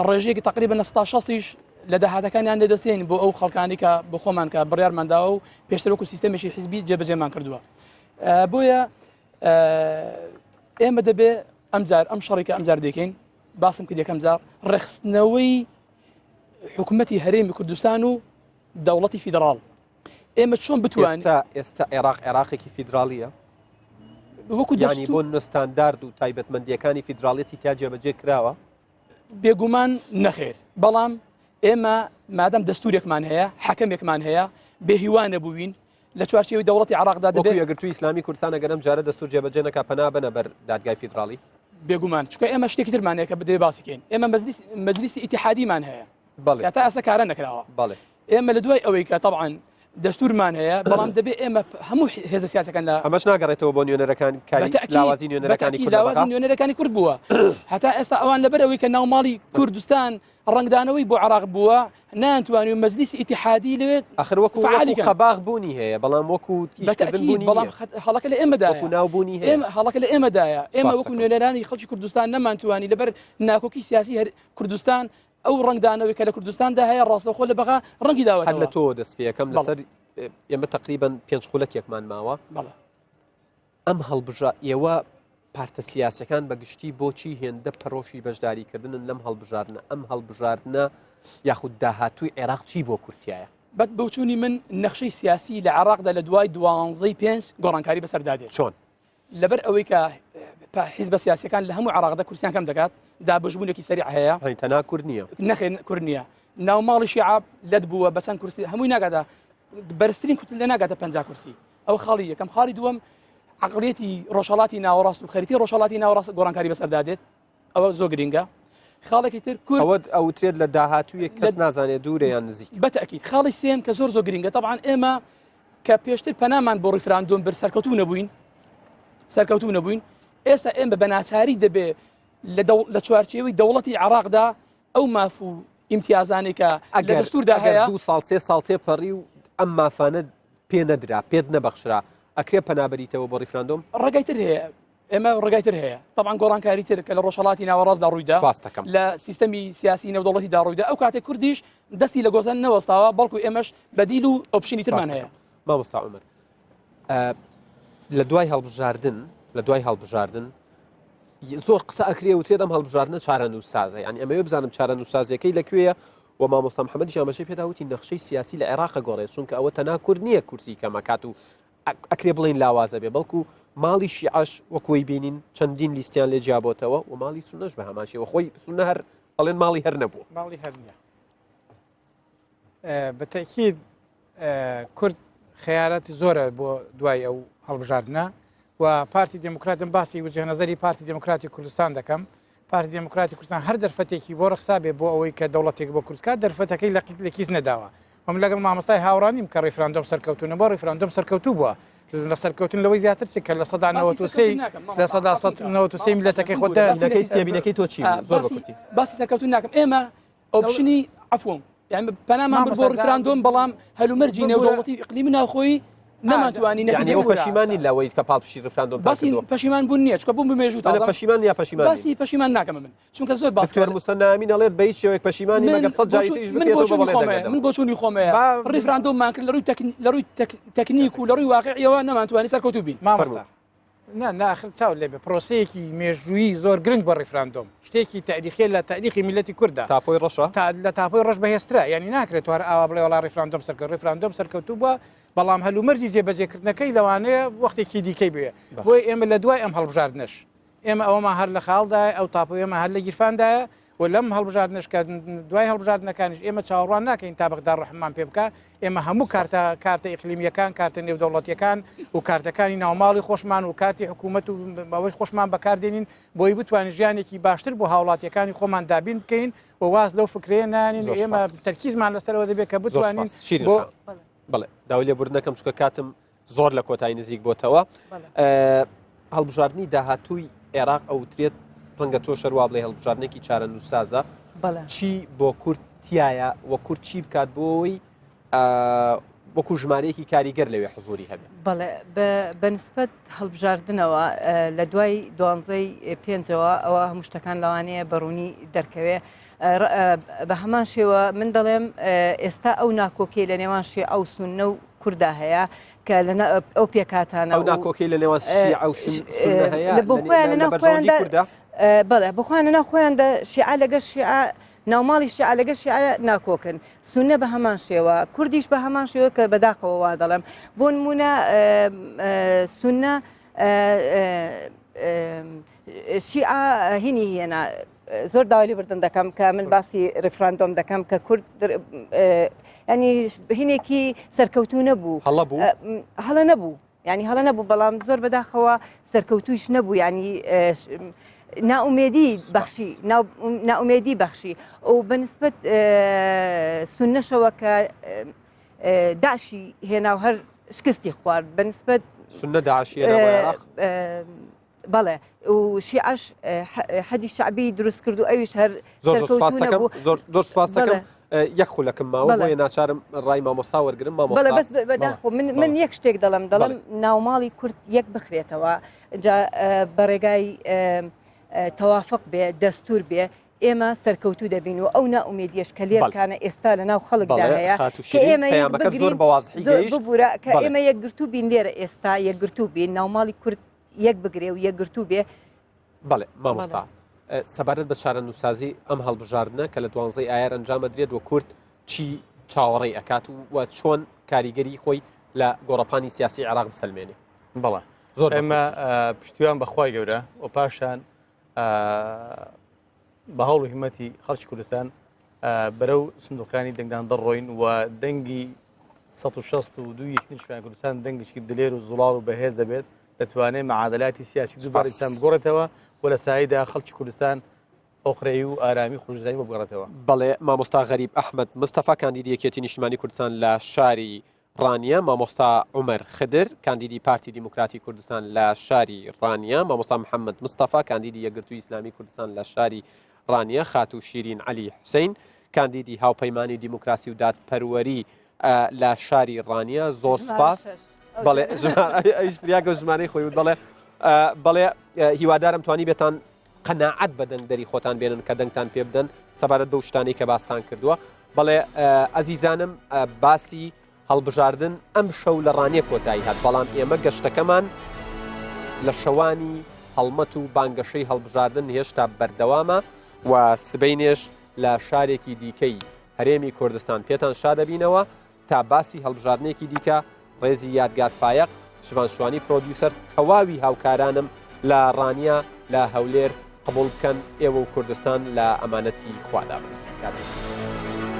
ڕێژەیەکی تقریبا لە 16 لە داهاتەکانیان لێدەستێن بۆ ئەو خەڵکانی کە بۆ خۆمان کە بڕیارمانداوە و پێشتر وەکو سیستەمێکی حیزبی جێبەجێمان کردووە بۆیە ئێمە دەبێ ئەم شەڕێکە ئەمجار دەکەین باسم کرد یەکەم جار ڕێخستنەوەی حکوومەتی هەرێمی کوردستان و دەوڵەتی فیدراڵ ئێمە چۆن بتوانین ئێستا عێراقێکی فیدراڵیە وەکو ینی بۆ نستاندارد و تایبەتمەندیەکانی فیدراڵێتی تا جێبەجێ کراوە بێگومان نەخێر بەڵام ئێمە مادەم دەستورێکمان هەیە حەکەمێکمان هەیە بێهیوانە بووین لە چوارچێوەی دەوڵەتی عراقدا دەبێت ئەگەرتوی ئیسلامی کوردستان ئەگەرم جارە دەستور جێبەجێ نەکا پەنا بنە بەر دادگای فیدراڵی بێگومان چکە ئێمە شتێکی ترمانەیە کە بدێ باسیکەین ئێمە مەجلیسی ئیتیحادیمان هەیە تا ئەستا کارە نەکراوە ئێمە لە دوای ئەوەی کە طبعاً دەستورمان هەیە بەڵام دەبێت ئێمە هەموو هێزە سیاسەکان لە ئەمەش ناگەڕێتەوە بۆ نوێنەرەکان لاوازی نوێنەرەکانی کورد بووە هەتا ئێستا ئەوان لەبەرەوەی کە ناوماڵی کوردستان ڕنگدانەوەی بۆ عراق بووە نانتوانین مەجلیسی ئیتیحادی لەوێت ئەخر وەکو قەباغ بوونی هەیە بەڵام وەکو بەڵام هەڵەکە لە ئێمەدایە ناوبوونی هەیە هەڵەکە لە ئێمەدایە ئێمە وەکو نوێنەرانی خەڵکی کوردستان نەمانتوانی لەبەر ناکۆکی سیاسی کوردستان ئەو ڕنگدانەوەی کە لە کوردستاندا هەیە ڕاستەخۆ لە بەغا ڕەنگی داوە هەر لە تۆ دەست پێەکەم لەسەر ئێمە تقریبان 5 خولەکێکمان ماوە ئەم هەڵبژە ئێوە پارتە سیاسەکان بەگشتی بۆچی هێندە پەرۆشی بەشداریکردن لەم هەڵبژاردنە ئەم هەڵبژاردنە یاخود داهاتووی عێراق چی بۆ کورتایە بەت بەوچوونی من نەخشەی سیاسی لە عراقدا لە دوای 12 گۆڕانکاری بەسەردادێت چۆن لەبەر ئەوەی کە حیزبە سیاسەکان لە هەموو عراقدا کورسیان کەم دەکات دابژبوونێکی سەریع هەیە تەنا کورد نییە نەخێن کورد نییە ناوماڵی شیعاب لەت بووە بەچەند کورسی هەمووی ناگادا بەرزترین کوت لە ناگاتە 50 کورسی ئەو خاڵی یەکەم خاڵی دووەم عقلێتی ڕۆژهەڵاتی ناوەڕاست و خەریتی ڕۆژهەڵاتی ناوەڕاست گۆڕانکاری بەسەردادێت ئەوە زۆر گرنگە خاڵێکی تر کورد ئەوترێت لە داهاتووی کەس نازانێت دوورە یان نزیک بەتەکیید خاڵی سێم کە زۆر گرنگە طبعاً ئێمە کە پێشتر پەنامان بۆ ڕیفراندۆم بەر سەرکەوتوو نەبووین ئێستا ئێمە بە ناچاری دەبێ لە چوارچێوەی دەوڵەتی عراقدا ئەو ماف و ئیمتیازانی کە لە دەستوردا هەیە 2 ساڵ 3 ساڵ تێپەڕی و ئەم مافانە پێ نەدرا پێت نەبەخشرا ئەکرێ پەنابەریتەوە بۆ ڕیفراندۆم ڕێگایتر هەیە ئێمە ڕێگایتر هەیە طبعاً گۆڕانکاری تر کە لە ڕۆژهەڵاتی ناوەڕاستدا ڕوویدا لە سیستەمی سیاسی نێودەوڵەتیدا ڕوویدا ئەو کاتێک کوردیش دەستی لە گۆزان نەوەستاوە بەڵکو ئێمەش بەدیل و ئۆپشنی ترمان هەیە مامۆستا عومەر لە دوای هەڵبژاردن زۆر قسە ئەکرێ و تێدەم هەڵبژاردنە چارەنووسسازە، یعنی ئەمەوێ بزانم چارەنووسسازەکەی لەکوێیە و مامۆستا محەممەدی ئاماژەی پێداوتی نەخشەی سیاسی لە عێراق گۆڕێت، چونکە ئەوە تەنا کورد نییە کورسی کەمەکات و ئەکرێ بڵین لاوازە بێ، بەڵکو ماڵی شیعەش وەکوی بینین چەندین لیستیان لێ جیابۆتەوە و ماڵی سونەش بە هەماشەوە خۆی سونە هەر ئەڵێن ماڵی هەر نەبوو، ماڵی هەر نییە. بەتەکید کورد خەیارەتی زۆرە بۆ دوای ئەو هەڵبژاردنە و پارتی دموکراتم باسی وجه نظری پارتی دموکراتی کوردستان دەکەم. پارتی دموکراتی کوردستان هەر دەرفەتێکی بۆ ڕخسابێ بۆ ئەوەی کە دەوڵەتێک بۆ کوردستان دەرفەتەکەی لە کیس نەداوە. وم لەگەڵ مامۆستای هاوڕانیم کە ڕیفراندۆم سەرکەوتونە بۆ ڕیفراندۆم سەرکەوتوو بووە لە سەرکەوتن لەوەی زیاتر چ کە لە سەدا 93 میلەتەکەی خۆتە تێبینەکەی تۆ چی زۆر باسی سەرکەوتون ناکەم ئێمە ئۆپشنی عفوم یعنی پەنامان بۆ ڕیفراندۆم بەڵام هەلومەرجی نێودەوڵەتی ئیقلیمی ناوخۆی نەماتوانی نەتیجە پەشیمانی لەوەی کە پاڵپشی ڕیفراندۆم باسی پەشیمان بوون نییە چکە بووم بمێژوو تا پەشیمان یا پەشیمان باسی پەشیمان ناکەم من چونکە زۆر باس دکتۆر موسەنامی دەڵێت بە هیچ شێوەیەک پەشیمانی مەگەر سەد جاری تریش من بۆ چوونی خۆمەیە ڕیفراندۆممان کرد لە ڕووی تەکنیک و لە ڕووی واقعیەوە نەمانتوانی سەرکەوتوو بین مامۆستا ناخر چاو لێبێ پرۆسەیەکی مێژووی زۆر گرنگ بۆ ڕیفراندۆم شتێکی تاریخی لە تاریخی میلەتی کووردا تاپۆی ڕەشە لە تاپۆی ڕەش بەهێسترا ینی ناکرێت وەر ئاوا بڵێ وڵا ڕیفراندۆم سەرکەوتوو بووە بەڵام هەلومەرجی جێبەجێکردنەکەی لەوانەیە وەختێکی دیکەی بوێ بۆی ئێمە لە دوای ئەم هەڵبژاردنەش ئێمە ئەوەمان هەر لە خاڵدای ئەو تاپۆی ئێمە هەر لە گیرفاندایە و لەم هەڵبژاردنەشکە دوای هەڵبژاردنەکانیش ئێمە چاوەڕوان ناکەین تا بەغداد ڕەحمان پێ بکە ئێمە هەموو کارتە ئیقلیمیەکان کارتە نێودەوڵەتیەکان و کارتەکانی ناوماڵی خۆشمان و کارتی حکوومەت و ئەوەی خۆشمان بەکاردێنین بۆی بتوانین ژیانێکی باشتر بۆ هاوڵاتیەکانی خۆمان دابین بکەین و واز لەو فکرێ نانین ئێمە تەرکیزمان لەسەرەوە دەبێت کە بتوانین بڵێ داوای لێبوردنەکەم چکە کاتم زۆر لە کۆتایی نزیک بۆتەوە هەڵبژاردننی داهاتووی عێراق ئەوترێت ڕەنگە تۆ شەروا بڵێ هەڵبژاردنێکی چارەنووسسازە چی بۆ کورتایە وە کورد چی بکات بۆی وەکو ژمارەیەکی کاریگەر لەوێ حزوری هەبێت بەڵێ بەنسبەت هەڵبژاردنەوە لە دوای دوانزەی پێنجەوە ئەوە هەموو شتەکان لەوانەیە بەڕوونی دەرکەوێ بە هەمان شێوە من دەڵێم ئێستا ئەو ناکۆکەی لە نێوان شێ ئەو سونە و کووردا هەیە کە ئەو پێکاتانە ئەو ناکۆکەی لە نێوان بۆ خۆیان خۆیاندا بەڵێ بخواانە ناخۆیاندا شیعە لەگەر شیعە ناوماڵی شیعە لەگەر شیعە ناکۆکن سونە بە هەمان شێوە کوردیش بە هەمان شێوە کە بەداخەوە وا دەڵێم بۆ نمونە سونە شیعە هینی هێنا زۆر داوای بردن دەکەم کە من باسی ڕیفراندۆم دەکەم کە کورد ینی هینێکی سەرکەوتوو نەبوو هەڵە نەبوو ینی هەڵە نەبوو بەڵام زۆر بەداخەوە سەرکەوتویش نەبوو ینی ناومێدی بەخشی ناومێدی بەخشی و بەنسبەت سونەشەوە کە داشی هێنا و هەر شکستی خوارد بەنسبەت سونە داعشیە بەڵێ و شیعەش حەدی شعبی دروست کرد و ئەویش هەر زۆر سپاس دەکەم یەک خولەکەم ماوە بۆیە ناچارم ڕای مامۆستا وەرگرم مامۆستا بەس بەداخۆ من یەک شتێک دەڵم ناوماڵی کورد یەک بخرێتەوە بەڕێگای تەوافق بێ دەستور بێ ئێمە سەرکەوتوو دەبین و ئەو ناومێدیەش کە لێرکانە ئێستا لە ناو خەڵکدا هەیە کە ئێمە ببوورە کە ئێمە یەکگرتوو بین لێرە ئێستا یەکگرتوو بین ناوماڵی کورد یەک بگرێ و یەکگرتوو بێ بەڵێ مامۆستا سەبارەت بە چارەنووسازی ئەم هەڵبژاردنە کە لە 12 ئایار ئەنجامەدرێت و کورد چی چاوەڕێی ئەکات و چۆن کاریگەری خۆی لە گۆڕەپانی سیاسی عێراق بسەلمێنێ بەڵێ زۆر ئێمە پشتیوان بەخوای گەورە و پاشان بە هەوڵ و هیمەتی خەڵکی کوردستان بەرەو سندوقانی دەنگدان دەڕۆین و دەنگی 1962 شوێن کوردستان دەنگێکی دلێر و زوڵاڵ و بەهێز دەبێت دەتوانێت معادلاتی سیاسی دووبارەتان بگۆڕێتەوە و لە سایدا خەڵکی کوردستان ئۆقرەی و ئارامی خۆشزانی بۆ بگەڕێتەوە. بەڵێ مامۆستا غەریب ئەحمەد مستەفا کاندیدی یەکێتی نیشتیمانی کوردستان لە شاری ڕانیە، مامۆستا عومەر خدر کاندیدی پارتی دیموکراتی کوردستان لە شاری ڕانیە، مامۆستا محەممەد مستەفا کاندیدی یەکگرتووی ئیسلامی کوردستان لە شاری ڕانیە، خاتو شیرین علی حوسین کاندیدی هاوپەیمانی دیموکراسی و دادپەروەری لە شاری ڕانیە. زۆر سپاس. بەڵێ ئەیش فریاگە ژمانەی خۆی بڵێ بەڵێ هیوادارم توانی بێتان قەناعەت بە دەنگدەری خۆتان بێنن کە دەنگتان پێ بدەن سەبارەت بەو شتانەی کە باستان کردووە. بەڵێ ئەزیزانم باسی هەڵبژاردن ئەم شەو لە ڕانیە کۆتایی هات، بەڵام ئێمە گەشتەکەمان لە شەوانی هەڵمەت و بانگەشەی هەڵبژاردن هێشتا بەردەوامە و سبەینێش لە شارێکی دیکەی هەرێمی کوردستان پێتان شادەبینەوە تا باسی هەڵبژاردنێکی دیکە ڕێزی یادگار فایق شوانشوانی پرۆدیوسەر تەواوی هاوکارانم لە ڕانیا لە هەولێر قبول بکەن ئێوە و کوردستان لە ئەمانەتی خوادا بن.